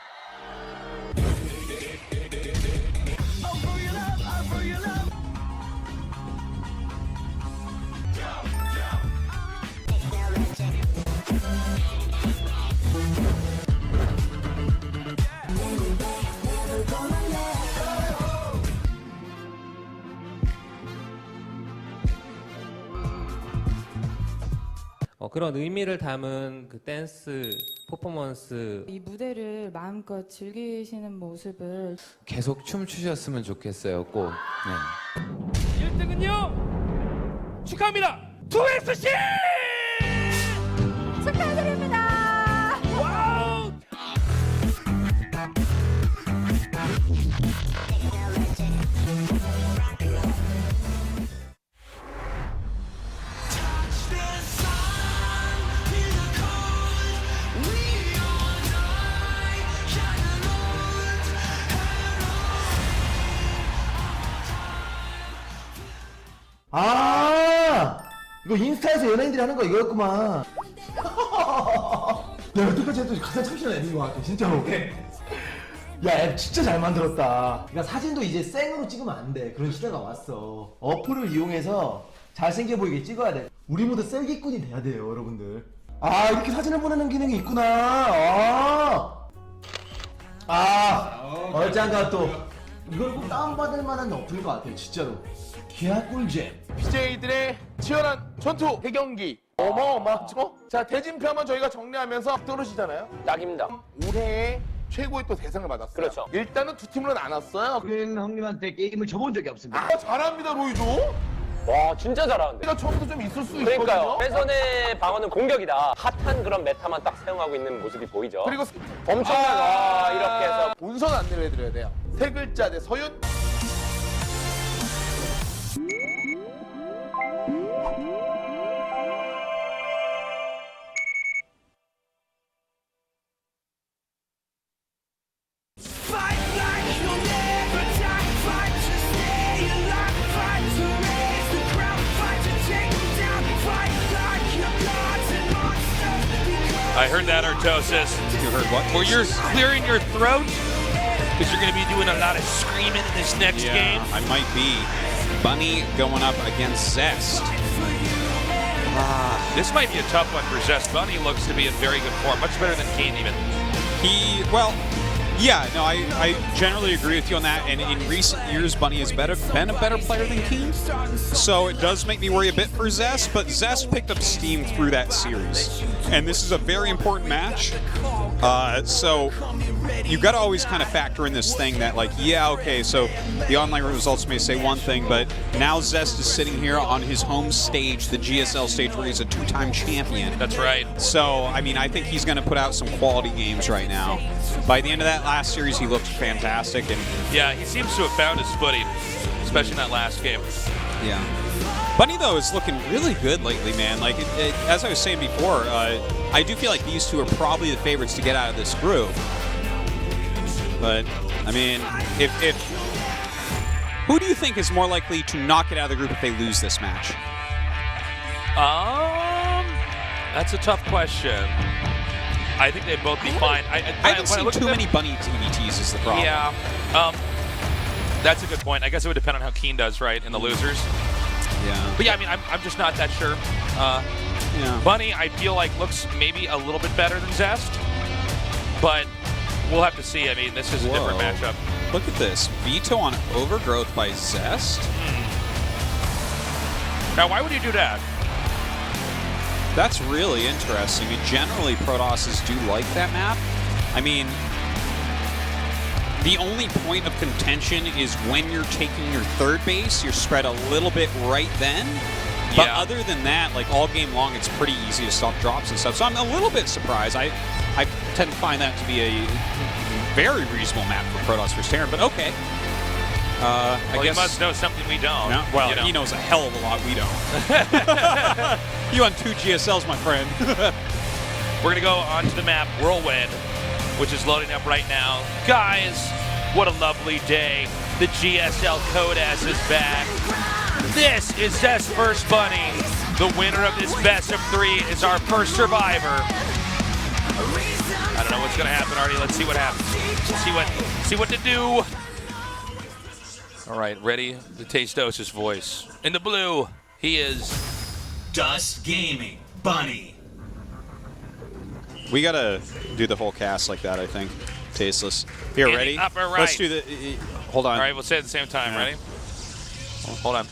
S9: 그런 의미를 담은 그 댄스 퍼포먼스
S10: 이 무대를 마음껏 즐기시는 모습을
S11: 계속 춤추셨으면 좋겠어요. 꼭. 네.
S7: 1등은요 축하합니다. 2SC
S10: 축하드립니다.
S7: 와우.
S12: 아, 이거 인스타에서 연예인들이 하는 거 이거였구만. 야, 여태까지 해도 가장 참신한 앱인 것 같아, 진짜로. 야, 앱 진짜 잘 만들었다. 그러니까 사진도 이제 생으로 찍으면 안 돼. 그런 시대가 왔어. 어플을 이용해서 잘생겨 보이게 찍어야 돼. 우리 모두 셀기꾼이 돼야 돼요, 여러분들. 아, 이렇게 사진을 보내는 기능이 있구나. 얼짱가 또 이걸 꼭 다운받을 만한 어플인 것 같아요, 진짜로. 기아 꿀잼.
S6: BJ들의 치열한 전투 대경기 어마어마하죠? 자, 대진표 한번 저희가 정리하면서 떨어지잖아요.
S7: 낙입니다.
S6: 올해의 최고의 또 대상을 받았어요.
S7: 그렇죠.
S6: 일단은 두 팀으로 나눴어요.
S12: 그린 형님한테 게임을 접은 적이 없습니다.
S6: 아, 잘합니다, 로이도.
S7: 와 진짜 잘하는데.
S6: 내가 처음부터 좀 있을 수
S7: 그러니까요.
S6: 있거든요.
S7: 뺏어내 방어는 공격이다. 핫한 그런 메타만 딱 사용하고 있는 모습이 보이죠.
S6: 그리고
S7: 엄청나게 이렇게 해서
S6: 본선 안내를 해드려야 돼요. 세 글자 대 서윤.
S1: I heard that, Artosis.
S2: You heard what?
S1: Where you're clearing your throat because you're going to be doing a lot of screaming in this next game.
S2: I might be. Bunny going up against Zest.
S1: This might be a tough one for Zest. Bunny looks to be in very good form, much better than Keen even.
S2: I generally agree with you on that. And in recent years, Bunny has been a better player than Keen. So it does make me worry a bit for Zest, but Zest picked up steam through that series. And this is a very important match. So you've got to always kind of factor in this thing that, like, yeah, okay, so the online results may say one thing, but now Zest is sitting here on his home stage, the GSL stage, where he's a two-time champion.
S1: That's right.
S2: So, I mean, I think he's going to put out some quality games right now. By the end of that last series, he looked fantastic. And
S1: yeah, he seems to have found his footing, especially in that last game.
S2: Yeah. Bunny, though, is looking really good lately, man. Like, as I was saying before, I do feel like these two are probably the favorites to get out of this group. But, I mean, if who do you think is more likely to knock it out of the group if they lose this match?
S1: That's a tough question. I think they'd both be fine.
S2: I haven't seen too many Bunny TBTs is the problem.
S1: Yeah. That's a good point. I guess it would depend on how Keen does, right, in the losers.
S2: Yeah.
S1: But yeah, I mean, I'm just not that sure.
S2: Yeah.
S1: Bunny, I feel like, looks maybe a little bit better than Zest. But we'll have to see. I mean, this is a different matchup.
S2: Look at this. Veto on Overgrowth by Zest.
S1: Now, why would you do that?
S2: That's really interesting. I mean, generally, Protosses do like that map. I mean, the only point of contention is when you're taking your third base, you're spread a little bit right then. But other than that, like all game long, it's pretty easy to stop drops and stuff. So I'm a little bit surprised. I tend to find that to be a very reasonable map for Protoss vs. Terran, but okay. I guess
S1: he must know something we don't.
S2: No? Well, he knows a hell of a lot we don't. You on 2 GSLs, my friend.
S1: We're going to go onto the map, Whirlwind. which is loading up right now. Guys, what a lovely day. The GSL Codas is back. This is Zest's first bunny. The winner of this best of 3 is our first survivor. I don't know what's gonna happen, Artie. Let's see what happens. See what to do. All right, ready? The Tasteosis voice. In the blue, he is
S3: Dust Gaming Bunny.
S2: We gotta do the whole cast like that, I think. Tasteless. Here,
S1: in
S2: ready?
S1: the upper right.
S2: Let's do the. Hold on.
S1: All right, we'll say it at the same time.
S2: Yeah.
S1: Ready? Hold on.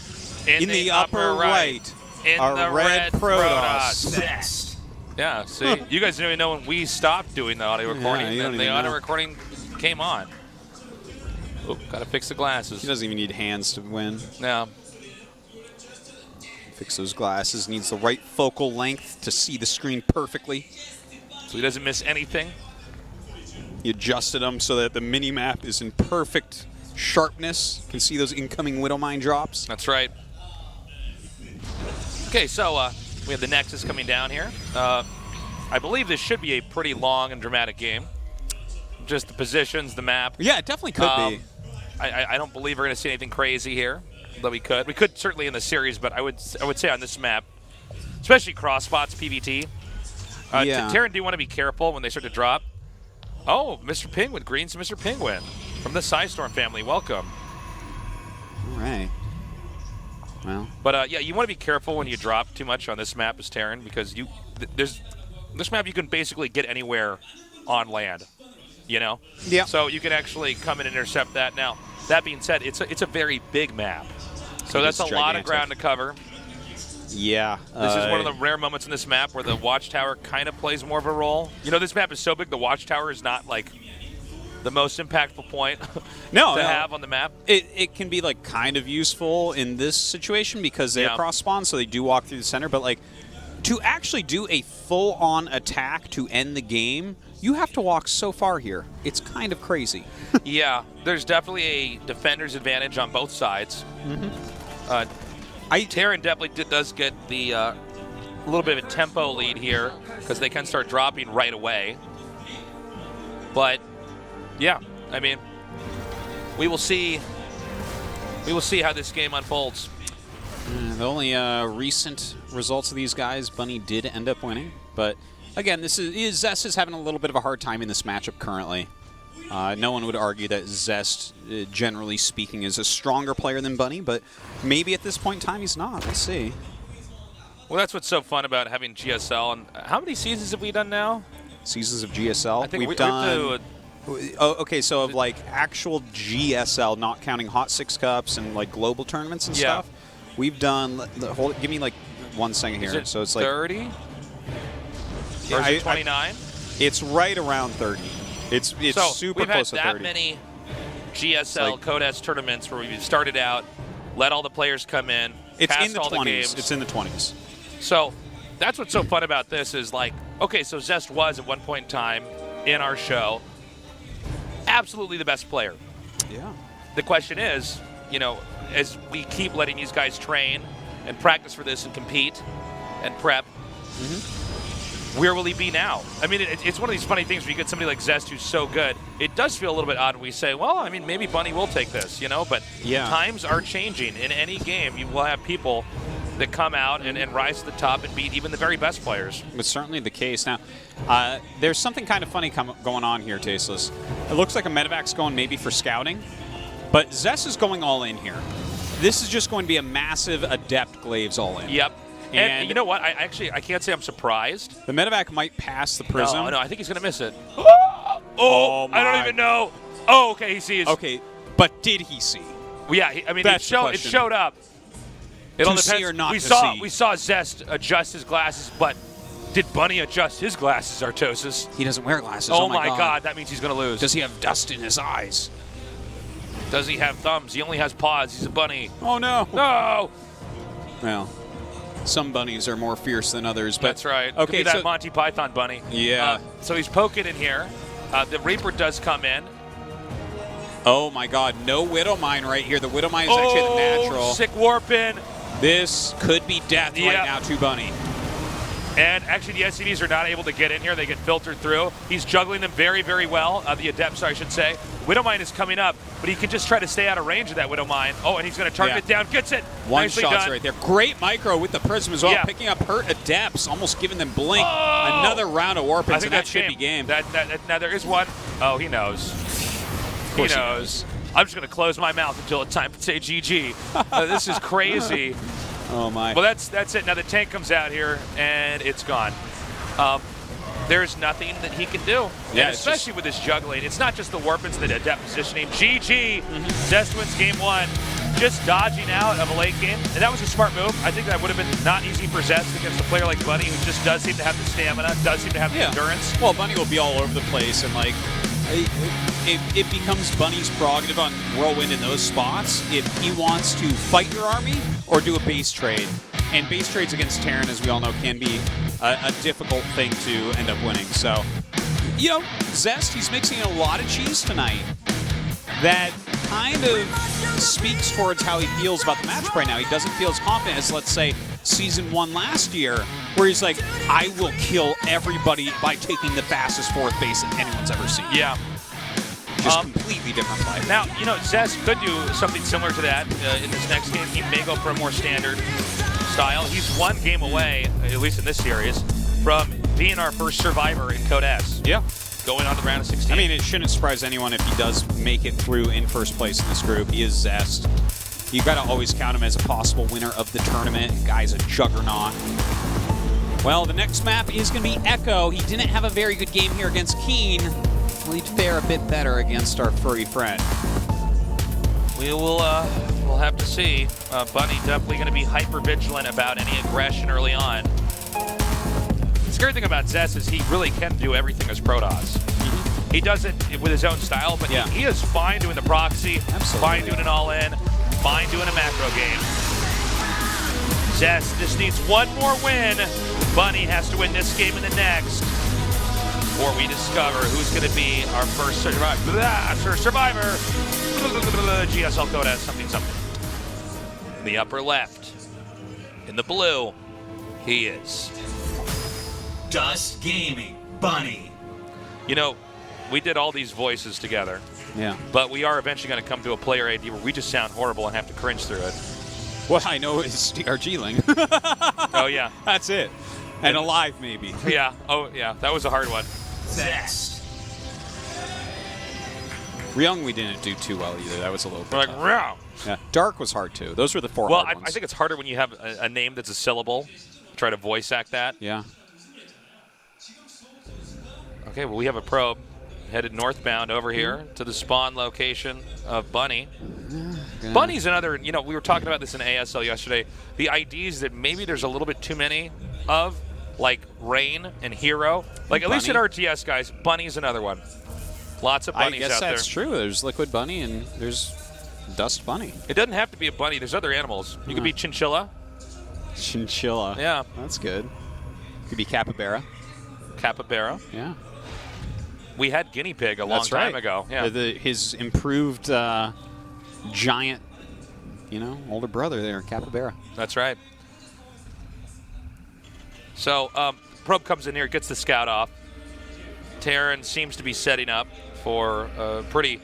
S2: In the upper right,
S1: in
S2: our
S1: the
S2: red Protoss.
S3: Zest.
S1: Yeah, see? You guys didn't even know when we stopped doing the audio recording.
S2: you don't
S1: and the
S2: even
S1: audio
S2: know.
S1: recording came on. Oop, gotta fix the glasses.
S2: He doesn't even need hands to win.
S1: No.
S2: Fix those glasses. Needs the right focal length to see the screen perfectly.
S1: So he doesn't miss anything.
S2: You adjusted them so that the mini map is in perfect sharpness. You can see those incoming Widowmine drops.
S1: That's right. Okay, so we have the Nexus coming down here. I believe this should be a pretty long and dramatic game. Just the positions, the map.
S2: Yeah, it definitely could be.
S1: I don't believe we're going to see anything crazy here, though we could. We could certainly in the series, but I would say on this map, especially cross spots, PvT.
S2: Yeah.
S1: Terran, do you want to be careful when they start to drop? Oh, Mr. Penguin, Green's Mr. Penguin from the Psystorm family. Welcome.
S2: All right. Well.
S1: But yeah, you want to be careful when you drop too much on this map as Terran because this map you can basically get anywhere on land. You know?
S2: Yeah.
S1: So you can actually come and intercept that. Now, that being said, it's a very big map. So that's a lot of ground to cover.
S2: Yeah.
S1: This is one of the rare moments in this map where the watchtower kind of plays more of a role. You know, this map is so big, the watchtower is not like the most impactful point to have on the map.
S2: It can be like kind of useful in this situation because they're cross spawn, so they do walk through the center. But like to actually do a full-on attack to end the game, you have to walk so far here. It's kind of crazy.
S1: Yeah, there's definitely a defender's advantage on both sides. Terran definitely does get the a little bit of a tempo lead here because they can start dropping right away. But yeah, I mean, we will see. We will see how this game unfolds.
S2: The only recent results of these guys, Bunny did end up winning, but again, Zest is having a little bit of a hard time in this matchup currently. No one would argue that Zest, generally speaking, is a stronger player than Bunny, but maybe at this point in time he's not. Let's see.
S1: Well, that's what's so fun about having GSL. And how many seasons have we done now?
S2: Seasons of GSL?
S1: I think
S2: we've done. Okay, so of like actual GSL, not counting Hot 6 Cups and like global tournaments and stuff, we've done. Give me like 1 second here. So it's like
S1: 30. Or is it 29?
S2: It's right around 30. It's
S1: so
S2: super close to 30.
S1: We've had that many GSL Codas tournaments where we've started out, let all the players come in,
S2: it's
S1: passed
S2: in the
S1: all
S2: 20s.
S1: the games.
S2: It's in the 20s.
S1: So that's what's so fun about this is like, okay, so Zest was at one point in time in our show absolutely the best player.
S2: Yeah.
S1: The question is, you know, as we keep letting these guys train and practice for this and compete and prep, where will he be now? I mean, it's one of these funny things where you get somebody like Zest who's so good. It does feel a little bit odd when we say, well, I mean, maybe Bunny will take this, you know, but times are changing. In any game, you will have people that come out and rise to the top and beat even the very best players.
S2: It's certainly the case. Now, there's something kind of funny going on here, Tasteless. It looks like a Medevac's going maybe for scouting, but Zest is going all in here. This is just going to be a massive Adept Glaives all in.
S1: Yep. And you know what? I can't say I'm surprised.
S2: The Medevac might pass the Prism.
S1: No, I think he's going to miss it.
S2: Oh
S1: I don't even know. Oh, okay, he sees.
S2: Okay, but did he see?
S1: Well, yeah, I mean, it showed up. It all
S2: To
S1: depends.
S2: see or not
S1: we
S2: to
S1: saw
S2: see?
S1: We saw Zest adjust his glasses, but did Bunny adjust his glasses, Artosis?
S2: He doesn't wear glasses.
S1: Oh my God, that means he's going to lose.
S2: Does he have dust in his eyes?
S1: Does he have thumbs? He only has paws. He's a bunny.
S2: Oh no.
S1: No.
S2: Well, some bunnies are more fierce than others. But
S1: that's right.
S2: Okay,
S1: could be that Monty Python bunny.
S2: Yeah.
S1: So he's poking in here. The Reaper does come in.
S2: Oh my God, no Widowmine right here. The Widowmine is actually the natural.
S1: Sick warping.
S2: This could be death right now to Bunny.
S1: And actually, the SCVs are not able to get in here. They get filtered through. He's juggling them very, very well. The Adepts, I should say. Widowmine is coming up, but he can just try to stay out of range of that Widowmine. Oh, and he's going to target it down. Gets it.
S2: One
S1: Nicely
S2: shot's
S1: done.
S2: right there. Great micro with the Prism as well. Picking up hurt Adepts, almost giving them blink.
S1: Oh!
S2: Another round of Warpins,
S1: I think
S2: and that should be game.
S1: Now, there is one. Oh, he knows. He knows. I'm just going to close my mouth until it's time to say GG. This is crazy.
S2: Oh, my.
S1: Well, that's it. Now the tank comes out here, and it's gone. There's nothing that he can do.
S2: Yeah,
S1: and especially with his juggling. It's not just the Warpins and the Adept positioning. GG. Zest wins game 1. Just dodging out of a late game. And that was a smart move. I think that would have been not easy for Zest against a player like Bunny, who just does seem to have the stamina, does seem to have the endurance.
S2: Well, Bunny will be all over the place, and like it becomes Bunny's prerogative on Whirlwind in those spots if he wants to fight your army or do a base trade. And base trades against Terran, as we all know, can be a difficult thing to end up winning. So, you know, Zest, he's mixing a lot of cheese tonight. That kind of speaks towards how he feels about the matchup right now. He doesn't feel as confident as, let's say, Season 1 last year, where he's like, I will kill everybody by taking the fastest fourth base that anyone's ever seen.
S1: Yeah.
S2: Just completely different play.
S1: Now, you know, Zest could do something similar to that in this next game. He may go for a more standard style. He's one game away, at least in this series, from being our first survivor in Code S.
S2: Yeah.
S1: Going on the round of 16.
S2: I mean, it shouldn't surprise anyone if he does make it through in first place in this group. He is Zest. You got to always count him as a possible winner of the tournament. Guy's a juggernaut. Well, the next map is going to be Echo. He didn't have a very good game here against Keen. Will he fare a bit better against our furry friend?
S1: We will we'll have to see. Bunny definitely going to be hyper vigilant about any aggression early on. The scary thing about Zest is he really can do everything as Protoss. He does it with his own style, but he is fine doing the proxy, fine doing an all-in, fine doing a macro game. Zest just needs one more win. Bunny has to win this game and the next, before we discover who's going to be our first survivor. GSL code has something. In the upper left, in the blue, he is
S3: Dust Gaming, Bunny.
S1: You know, we did all these voices together.
S2: Yeah.
S1: But we are eventually going to come to a player ID where we just sound horrible and have to cringe through it.
S2: Well, I know it's DRG-ling.
S1: Oh, yeah.
S2: That's it. And Alive, maybe.
S1: Yeah. Oh, yeah. That was a hard one.
S3: Zest.
S2: Ryung we didn't do too well either. That was a little bit
S1: We're like,
S2: tough. Yeah. Dark was hard, too. Those were the four
S1: well,
S2: hard ones.
S1: I think it's harder when you have a name that's a syllable. Try to voice act that.
S2: Yeah.
S1: Okay, well, we have a probe headed northbound over here to the spawn location of Bunny. Bunny's another, you know, we were talking about this in ASL yesterday. The IDs that maybe there's a little bit too many of, like Rain and Hero. Like, at least in RTS, guys, Bunny's another one. Lots of bunnies out there.
S2: I guess that's true. There's Liquid Bunny and there's Dust Bunny.
S1: It doesn't have to be a bunny. There's other animals. You could be Chinchilla.
S2: Chinchilla.
S1: Yeah.
S2: That's good. Could be Capybara.
S1: Capybara.
S2: Yeah.
S1: We had Guinea Pig a long time ago. Yeah.
S2: His improved giant, you know, older brother there, Capybara.
S1: That's right. So, probe comes in here, gets the scout off. Terran seems to be setting up for a pretty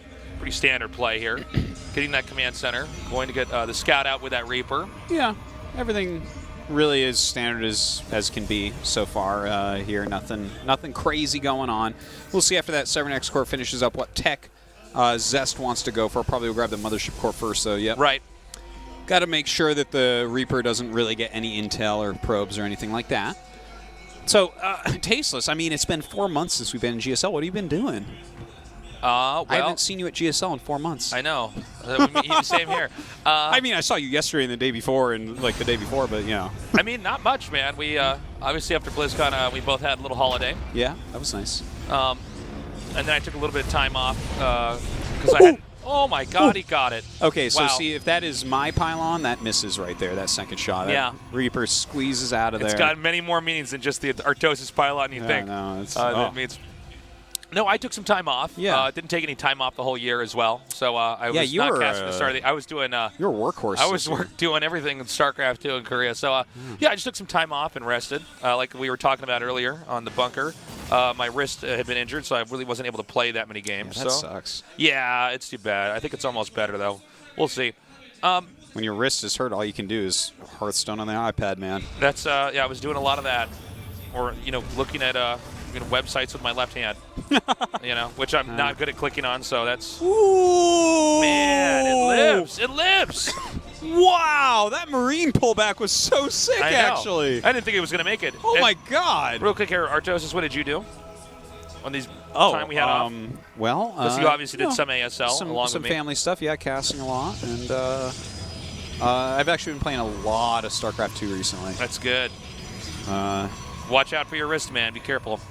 S1: standard play here. Getting that command center, going to get the scout out with that Reaper.
S2: Yeah, everything really is standard as can be so far here. Nothing crazy going on. We'll see after that Cybernex core finishes up what tech Zest wants to go for. Probably will grab the mothership core first, though. Yep.
S1: Right.
S2: Got to make sure that the Reaper doesn't really get any intel or probes or anything like that. So, Tasteless, I mean, it's been 4 months since we've been in GSL. What have you been doing?
S1: Well,
S2: I haven't seen you at GSL in 4 months.
S1: I know. Same here.
S2: I mean, I saw you yesterday and the day before and, like, the day before, but, you know.
S1: I mean, not much, man. We, obviously, after BlizzCon, we both had a little holiday.
S2: Yeah, that was nice.
S1: And then I took a little bit of time off because I had... Oh, my God, he got it.
S2: Okay, so
S1: wow.
S2: see, if that is my pylon, that misses right there, that second shot.
S1: Yeah.
S2: That Reaper squeezes out of there.
S1: It's got many more meanings than just the Artosis pylon you think.
S2: No, it's...
S1: That means... No, I took some time off.
S2: Yeah.
S1: Didn't take any time off the whole year as well. So I was
S2: you
S1: not
S2: were,
S1: casting the start of the. I was doing.
S2: You're a workhorse.
S1: I was doing everything in StarCraft 2 in Korea. So yeah, I just took some time off and rested. Like we were talking about earlier on the bunker. My wrist had been injured, so I really wasn't able to play that many games.
S2: Yeah, that
S1: so
S2: sucks.
S1: yeah, it's too bad. I think it's almost better though. We'll see.
S2: When your wrist is hurt, all you can do is Hearthstone on the iPad, man.
S1: That's yeah. I was doing a lot of that, or looking at websites with my left hand. Which I'm not good at clicking on. So that's.
S2: Ooh,
S1: man, it lives. It lives.
S2: Wow, that Marine pullback was so sick.
S1: I know.
S2: Actually,
S1: I didn't think it was going to make it.
S2: Oh my God!
S1: Real quick here, Artosis, what did you do on these time we had off?
S2: Well,
S1: because you obviously did some ASL along
S2: some
S1: with me.
S2: family stuff. Yeah, casting a lot, and I've actually been playing a lot of StarCraft 2 recently.
S1: That's good. Watch out for your wrist, man. Be careful.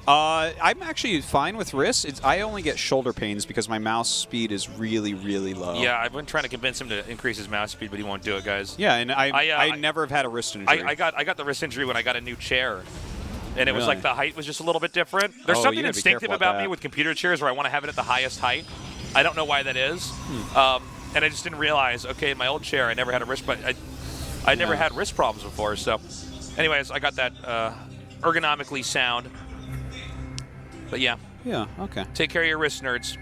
S2: I'm actually fine with wrists. I only get shoulder pains because my mouse speed is really, really low.
S1: Yeah, I've been trying to convince him to increase his mouse speed, but he won't do it, guys.
S2: Yeah, and I never have had a wrist injury.
S1: I got the wrist injury when I got a new chair. And it was
S2: Really?
S1: like the height was just a little bit different. There's something
S2: you gotta be
S1: instinctive
S2: careful
S1: about
S2: with
S1: me
S2: that.
S1: with computer chairs where I want to have it at the highest height. I don't know why that is. And I just didn't realize, okay, in my old chair, I never had a wrist, but I never had wrist problems before. So anyways, I got that ergonomically sound. But yeah.
S2: Yeah, okay.
S1: Take care of your wrist, nerds.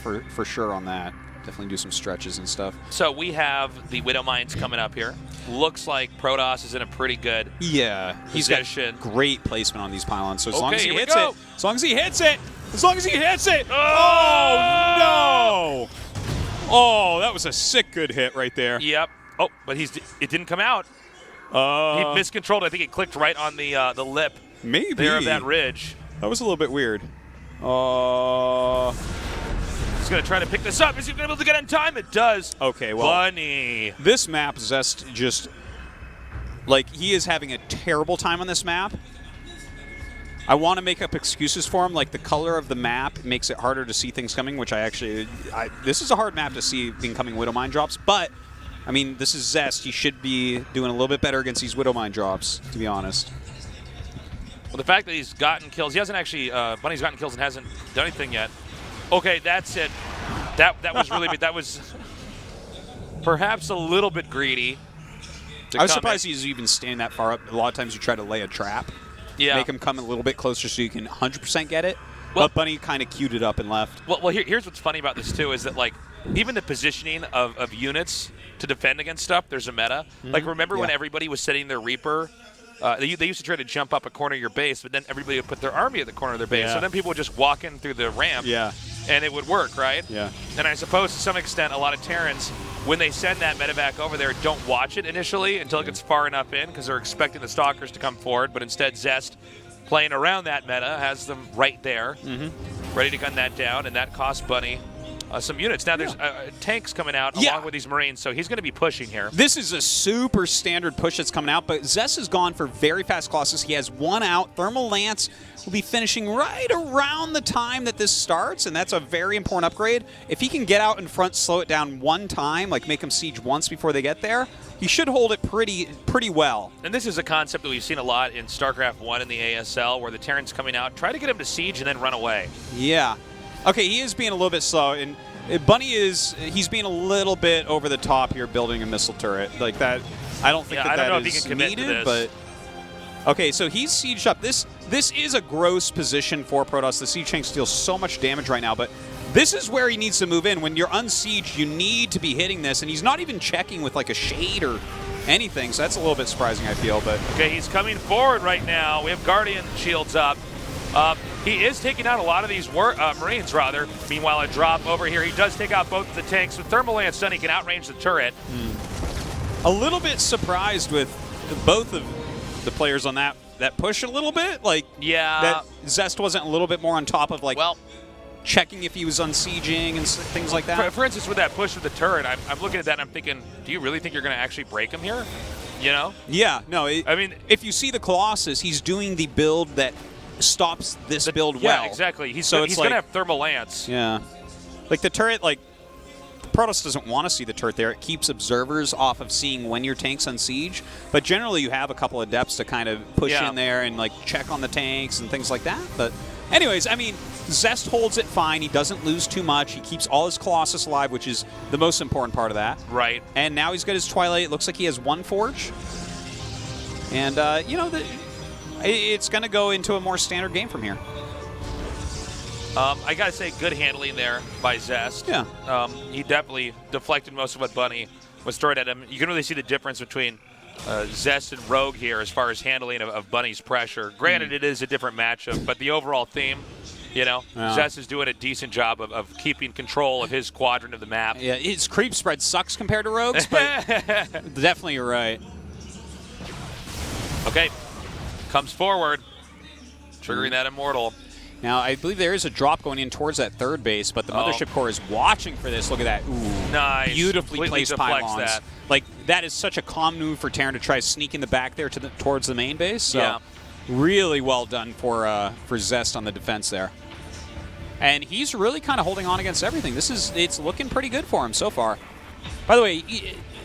S2: For sure on that. Definitely do some stretches and stuff.
S1: So we have the Widow Mines coming up here. Looks like Protoss is in a pretty good
S2: he's got
S1: position.
S2: Great placement on these pylons. So as
S1: Okay,
S2: long as he
S1: here we
S2: hits
S1: go.
S2: it, Oh no! Oh, that was a sick good hit right there.
S1: Yep. Oh, but it didn't come out. He miscontrolled. I think it clicked right on the lip.
S2: Maybe
S1: there of that ridge.
S2: That was a little bit weird.
S1: He's going to try to pick this up. Is he going to be able to get in time? It does.
S2: Okay, well,
S1: Bunny.
S2: This map, Zest just, he is having a terrible time on this map. I want to make up excuses for him, like the color of the map makes it harder to see things coming, which this is a hard map to see incoming Widow Mine drops, but, I mean, this is Zest. He should be doing a little bit better against these Widow Mine drops, to be honest.
S1: Well, the fact that he's gotten kills, he hasn't actually, Bunny's gotten kills and hasn't done anything yet. Okay, that's it. That was really big. That was perhaps a little bit greedy.
S2: I was surprised he's even standing that far up. A lot of times you try to lay a trap.
S1: Yeah.
S2: Make him come a little bit closer so you can 100% get it.
S1: Well,
S2: but Bunny kind of queued it up and left.
S1: Well, here's what's funny about this, too, is that, even the positioning of units to defend against stuff, there's a meta. Remember when everybody was setting their Reaper? They used to try to jump up a corner of your base, but then everybody would put their army at the corner of their base.
S2: Yeah.
S1: So then people would just walk in through the ramp, and it would work, right?
S2: Yeah.
S1: And I suppose to some extent, a lot of Terrans, when they send that medevac over there, don't watch it initially until it gets far enough in because they're expecting the Stalkers to come forward. But instead, Zest, playing around that meta, has them right there, ready to gun that down, and that costs Bunny some units. Now there's tanks coming out along with these Marines, so he's going to be pushing here.
S2: This is a super standard push that's coming out, but Zest has gone for very fast Colossus. He has one out. Thermal Lance will be finishing right around the time that this starts, and that's a very important upgrade. If he can get out in front, slow it down one time, make him siege once before they get there, he should hold it pretty well.
S1: And this is a concept that we've seen a lot in StarCraft 1 and the ASL, where the Terrans coming out, try to get him to siege and then run away.
S2: Yeah. Okay, he is being a little bit slow, and Bunny he's being a little bit over the top here building a missile turret. Like that, I don't think that is needed, but okay, so he's sieged up. This is a gross position for Protoss. The siege tanks deal so much damage right now, but this is where he needs to move in. When you're unsieged, you need to be hitting this, and he's not even checking with a shade or anything, so that's a little bit surprising, I feel. But
S1: okay, he's coming forward right now. We have Guardian shields up. He is taking out a lot of these Marines, rather. Meanwhile, a drop over here. He does take out both of the tanks. With Thermal Lance done, he can outrange the turret.
S2: A little bit surprised with both of the players on that push a little bit. That Zest wasn't a little bit more on top of, checking if he was unsieging and things like that.
S1: For instance, with that push with the turret, I'm looking at that and I'm thinking, do you really think you're going to actually break him here? You know?
S2: Yeah, no. I mean, if you see the Colossus, he's doing the build that stops this build well.
S1: Yeah, exactly. He's going to have Thermal Lance.
S2: Yeah. The turret, Protoss doesn't want to see the turret there. It keeps observers off of seeing when your tank's on siege. But generally, you have a couple of depths to kind of push in there and, check on the tanks and things like that. But anyways, I mean, Zest holds it fine. He doesn't lose too much. He keeps all his Colossus alive, which is the most important part of that.
S1: Right.
S2: And now he's got his Twilight. It looks like he has one Forge. And, you know, it's going to go into a more standard game from here.
S1: I got to say, good handling there by Zest.
S2: Yeah.
S1: He definitely deflected most of what Bunny was throwing at him. You can really see the difference between Zest and Rogue here as far as handling of Bunny's pressure. Granted, it is a different matchup, but the overall theme, you know, Zest is doing a decent job of keeping control of his quadrant of the map.
S2: Yeah, his creep spread sucks compared to Rogue's, but definitely you're right.
S1: Okay, comes forward, triggering that Immortal.
S2: Now, I believe there is a drop going in towards that third base, but the Mothership Core is watching for this. Look at that. Ooh,
S1: nice.
S2: Beautifully
S1: Completely
S2: placed
S1: deflects
S2: pylons.
S1: that.
S2: Like, that is such a calm move for Terran to try to sneak in the back there towards the main base. So
S1: yeah.
S2: Really well done for Zest on the defense there. And he's really kind of holding on against everything. It's looking pretty good for him so far. By the way,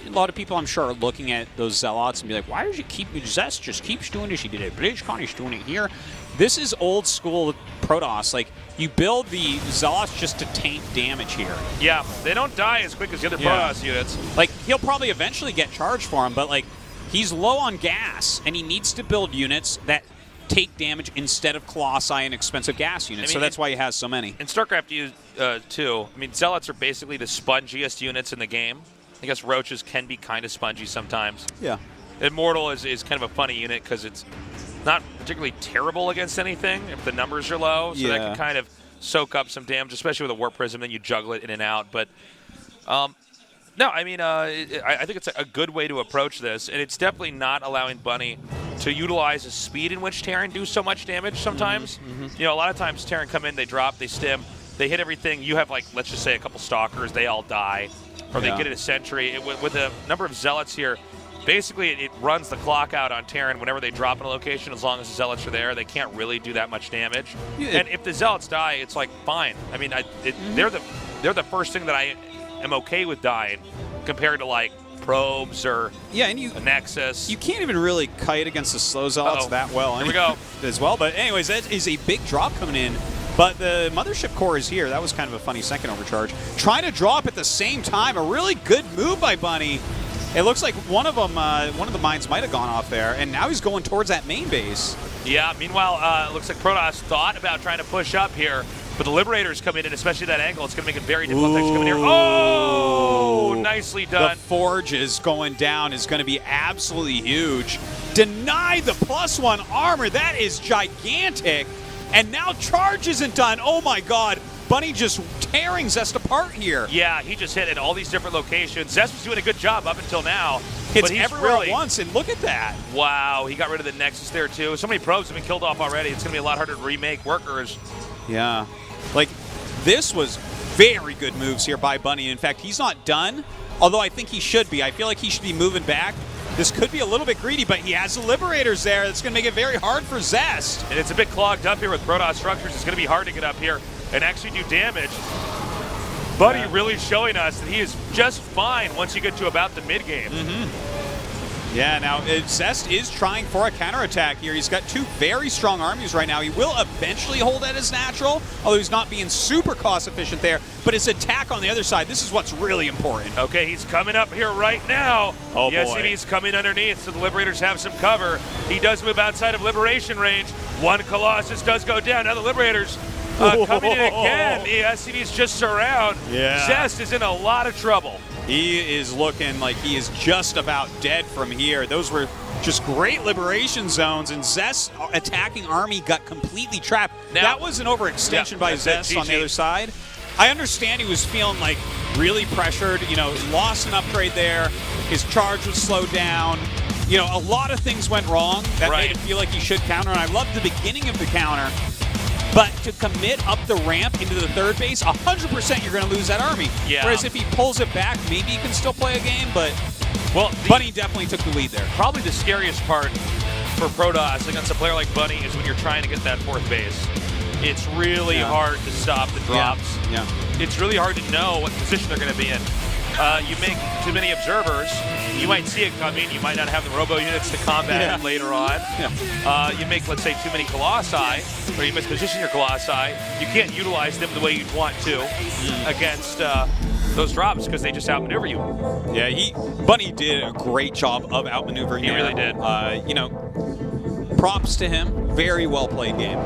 S2: a lot of people, I'm sure, are looking at those Zealots and be like, why does he keep Zest just keeps doing this? He did it at BlizzCon, he's doing it here. This is old school Protoss. Like, you build the Zealots just to taint damage here.
S1: Yeah, they don't die as quick as the other Protoss units.
S2: Like, he'll probably eventually get charged for him, but, like, he's low on gas, and he needs to build units that take damage instead of Colossi and expensive gas units. So that's why he has so many.
S1: In StarCraft 2, I mean, Zealots are basically the spongiest units in the game. I guess Roaches can be kind of spongy sometimes.
S2: Yeah.
S1: Immortal is kind of a funny unit because it's not particularly terrible against anything if the numbers are low. So that can kind of soak up some damage, especially with a Warp Prism, then you juggle it in and out. But, no, I mean, I think it's a good way to approach this, and it's definitely not allowing Bunny to utilize the speed in which Terran do so much damage sometimes. You know, a lot of times Terran come in, they drop, they stim, they hit everything. You have, like, let's just say a couple Stalkers, they all die. Or they get it a Sentry. With the number of Zealots here, basically it runs the clock out on Terran whenever they drop in a location. As long as the Zealots are there, they can't really do that much damage. And if the Zealots die, it's like, fine. I mean, they're the first thing that I am okay with dying compared to, like, Probes or a Nexus.
S2: You can't even really kite against the slow Zealots that well.
S1: Here we go.
S2: As well. But anyways, that is a big drop coming in. But the Mothership Core is here. That was kind of a funny second overcharge. Trying to drop at the same time. A really good move by Bunny. It looks like one of the mines might have gone off there, and now he's going towards that main base.
S1: Yeah, meanwhile, it looks like Protoss thought about trying to push up here, but the Liberators come in, and especially that angle, it's going to make it very difficult to come in here. Oh, nicely done.
S2: The Forge is going down is going to be absolutely huge. Denied the +1 armor. That is gigantic. And now charge isn't done. Oh, my God. Bunny just tearing Zest apart here.
S1: Yeah, he just hit in all these different locations. Zest was doing a good job up until now.
S2: Hits
S1: but he's
S2: everywhere
S1: really,
S2: at once, and look at that.
S1: Wow, he got rid of the Nexus there, too. So many probes have been killed off already. It's going to be a lot harder to remake workers.
S2: Yeah. Like, this was very good moves here by Bunny. In fact, he's not done, although I think he should be. I feel like he should be moving back. This could be a little bit greedy, but he has the Liberators there. That's going to make it very hard for Zest.
S1: And it's a bit clogged up here with Protoss structures. It's going to be hard to get up here and actually do damage. Buddy really showing us that he is just fine once you get to about the mid-game.
S2: Yeah, now Zest is trying for a counterattack here. He's got two very strong armies right now. He will eventually hold at his natural, although he's not being super cost efficient there. But his attack on the other side, this is what's really important.
S1: Okay, he's coming up here right now.
S2: Oh,
S1: the
S2: boy.
S1: SCV's coming underneath, so the Liberators have some cover. He does move outside of Liberation range. One Colossus does go down. Now the Liberators coming in again. The SCVs just surround.
S2: Yeah.
S1: Zest is in a lot of trouble.
S2: He is looking like he is just about dead from here. Those were just great liberation zones, and Zest's attacking army got completely trapped.
S1: Now,
S2: that was an overextension by Zest on the other side. I understand he was feeling like really pressured, you know, lost an upgrade there. His charge was slowed down. You know, a lot of things went wrong that made it feel like he should counter, and I loved the beginning of the counter. But to commit up the ramp into the third base, 100% you're going to lose that army.
S1: Yeah.
S2: Whereas if he pulls it back, maybe he can still play a game, but Bunny definitely took the lead there.
S1: Probably the scariest part for Protoss against a player like Bunny is when you're trying to get that fourth base. It's really hard to stop the drops.
S2: Yeah.
S1: It's really hard to know what position they're going to be in. you make too many observers, you might see it coming. You might not have the robo units to combat it later on. You make, let's say, too many Colossi, or you misposition your Colossi. You can't utilize them the way you'd want to against those drops because they just outmaneuver you.
S2: Yeah, Bunny did a great job of outmaneuvering.
S1: He really did.
S2: You know, props to him. Very well played game.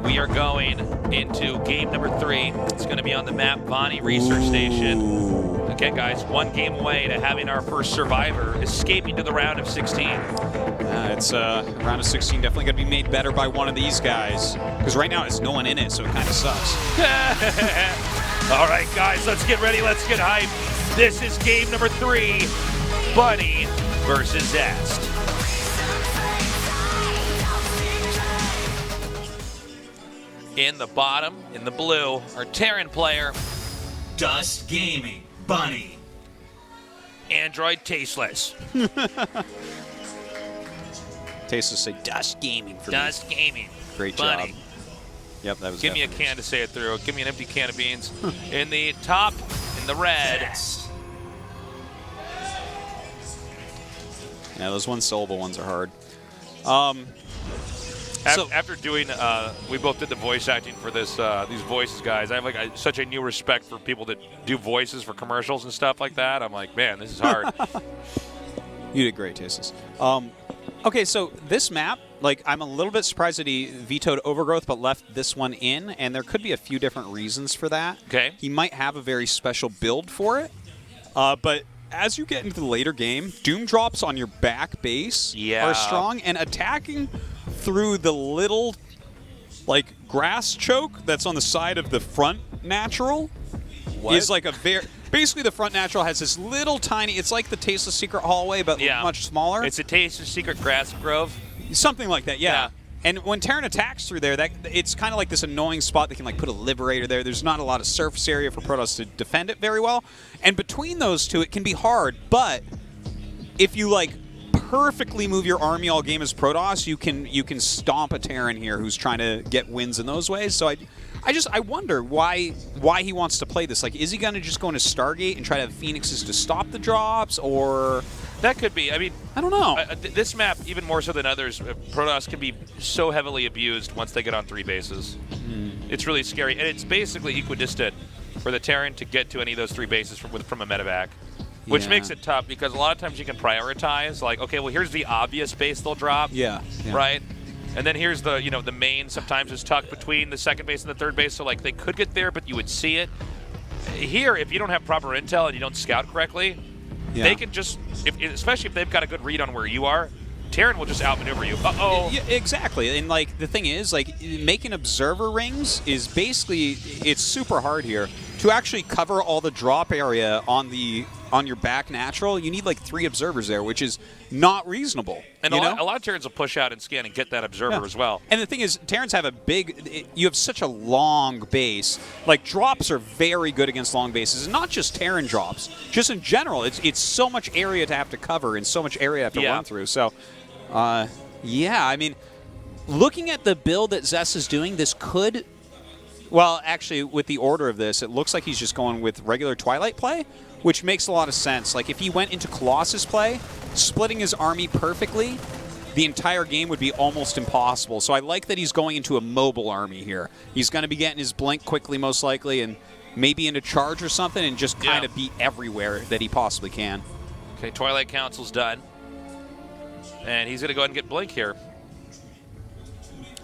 S1: We are going into game number 3. It's going to be on the map Bonnie Research Station. Again, guys, 1 game away to having our first survivor escaping to the round of 16.
S2: It's round of 16 definitely going to be made better by one of these guys. Because right now there's no one in it, so it kind of sucks.
S1: All right, guys, let's get ready. Let's get hyped. This is game number 3, Bunny versus Zest. In the bottom, in the blue, our Terran player,
S3: Dust Gaming, Bunny.
S1: Android Tasteless.
S2: Tasteless say Dust Gaming for
S1: Dust
S2: me.
S1: Gaming.
S2: Great
S1: Bunny.
S2: job. Yep, that was
S1: Give me a can to say it through. Give me an empty can of beans. In the top, in the red.
S3: Best.
S2: Yeah, those one-syllable ones are hard.
S1: After doing, we both did the voice acting for this these voices, guys. I have like such a new respect for people that do voices for commercials and stuff like that. I'm like, man, this is hard.
S2: You did great, Tasteless. Okay, so this map, like, I'm a little bit surprised that he vetoed Overgrowth but left this one in, and there could be a few different reasons for that.
S1: Okay.
S2: He might have a very special build for it, but as you get into the later game, Doom drops on your back base are strong, and attacking through the little, like, grass choke that's on the side of the front natural is like a very... Basically, the front natural has this little tiny... It's like the Tasteless Secret Hallway, but much smaller.
S1: It's a Tasteless Secret Grass Grove.
S2: Something like that, yeah. And when Terran attacks through there, it's kind of like this annoying spot that can like put a Liberator there. There's not a lot of surface area for Protoss to defend it very well. And between those two, it can be hard. But if you like perfectly move your army all game as Protoss, you can stomp a Terran here who's trying to get wins in those ways. So I wonder why he wants to play this. Like, is he going to just go into Stargate and try to have Phoenixes to stop the drops, or...
S1: That could be. I mean,
S2: I don't know.
S1: This map, even more so than others, Protoss can be so heavily abused once they get on 3 bases. It's really scary, and it's basically equidistant for the Terran to get to any of those 3 bases from a medevac, which makes it tough because a lot of times you can prioritize. Like, okay, well, here's the obvious base they'll drop. Right. And then here's the the main. Sometimes is tucked between the 2nd base and the 3rd base, so like they could get there, but you would see it. Here, if you don't have proper intel and you don't scout correctly. They can just, especially if they've got a good read on where you are, Terran will just outmaneuver you.
S2: Yeah, exactly. And like the thing is, like making observer rings is basically, it's super hard here to actually cover all the drop area on your back natural. You need like 3 observers there, which is not reasonable.
S1: And a lot of Terrans will push out and scan and get that observer as well.
S2: And the thing is, Terrans have you have such a long base. Like, drops are very good against long bases. And not just Terran drops. Just in general, it's so much area to have to cover and so much area to have to run through. So, yeah, I mean, looking at the build that Zest is doing, this could... Well, actually, with the order of this, it looks like he's just going with regular Twilight play, which makes a lot of sense. Like, if he went into Colossus play, splitting his army perfectly, the entire game would be almost impossible. So I like that he's going into a mobile army here. He's going to be getting his blink quickly, most likely, and maybe into charge or something, and just kind of be everywhere that he possibly can.
S1: Okay, Twilight Council's done. And he's going to go ahead and get blink here.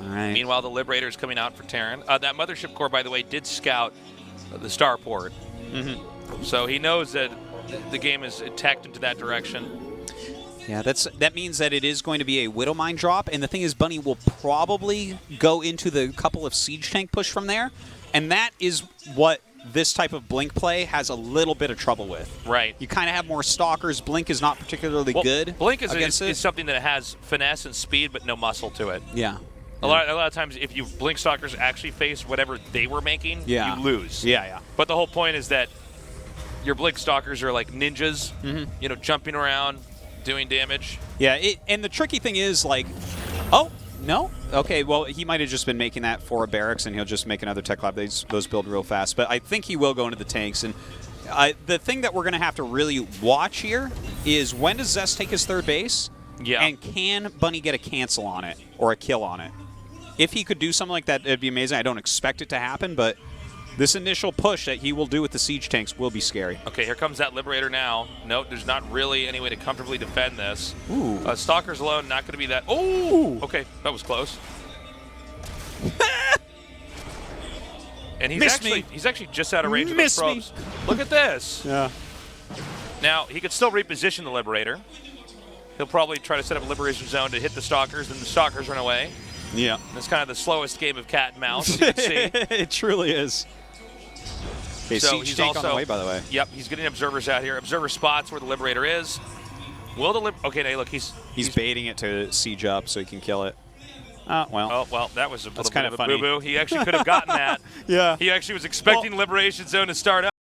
S2: All right.
S1: Meanwhile, the Liberator's coming out for Terran. That Mothership Core, by the way, did scout the starport. So he knows that the game is attacked into that direction.
S2: Yeah, that means that it is going to be a Widowmine drop, and the thing is, Bunny will probably go into the couple of Siege Tank push from there, and that is what this type of blink play has a little bit of trouble with.
S1: Right.
S2: You kind of have more stalkers. Blink is not particularly good.
S1: Blink is something that has finesse and speed, but no muscle to it.
S2: Yeah.
S1: A lot of times, if you blink stalkers actually face whatever they were making, you lose.
S2: Yeah.
S1: But the whole point is that your blink stalkers are like ninjas, jumping around, doing damage.
S2: Yeah, and the tricky thing is, like, oh, no? Okay, well, he might have just been making that for a barracks, and he'll just make another tech lab. Those build real fast. But I think he will go into the tanks. And The thing that we're going to have to really watch here is when does Zest take his third base?
S1: Yeah.
S2: And can Bunny get a cancel on it or a kill on it? If he could do something like that, it'd be amazing. I don't expect it to happen, but this initial push that he will do with the siege tanks will be scary.
S1: Okay, here comes that Liberator now. Note, there's not really any way to comfortably defend this.
S2: Ooh.
S1: Stalkers alone, not going to be that. Oh! Okay, that was close. And he's actually just out of range of those probes. Look at this.
S2: Yeah.
S1: Now, he could still reposition the Liberator. He'll probably try to set up a Liberation Zone to hit the Stalkers, and the Stalkers run away.
S2: Yeah.
S1: It's kind of the slowest game of cat and mouse, you can see.
S2: It truly is. Okay,
S1: so
S2: siege
S1: he's
S2: tank
S1: also,
S2: on the way, by the way.
S1: Yep, he's getting observers out here. Observer spots where the Liberator is. Will the okay, now look, he's
S2: baiting it to siege up so he can kill it. Well.
S1: Oh, well, that was a little
S2: kind
S1: bit
S2: of
S1: of a
S2: funny.
S1: boo-boo. He actually could have gotten that.
S2: Yeah.
S1: He actually was expecting the Liberation Zone to start up.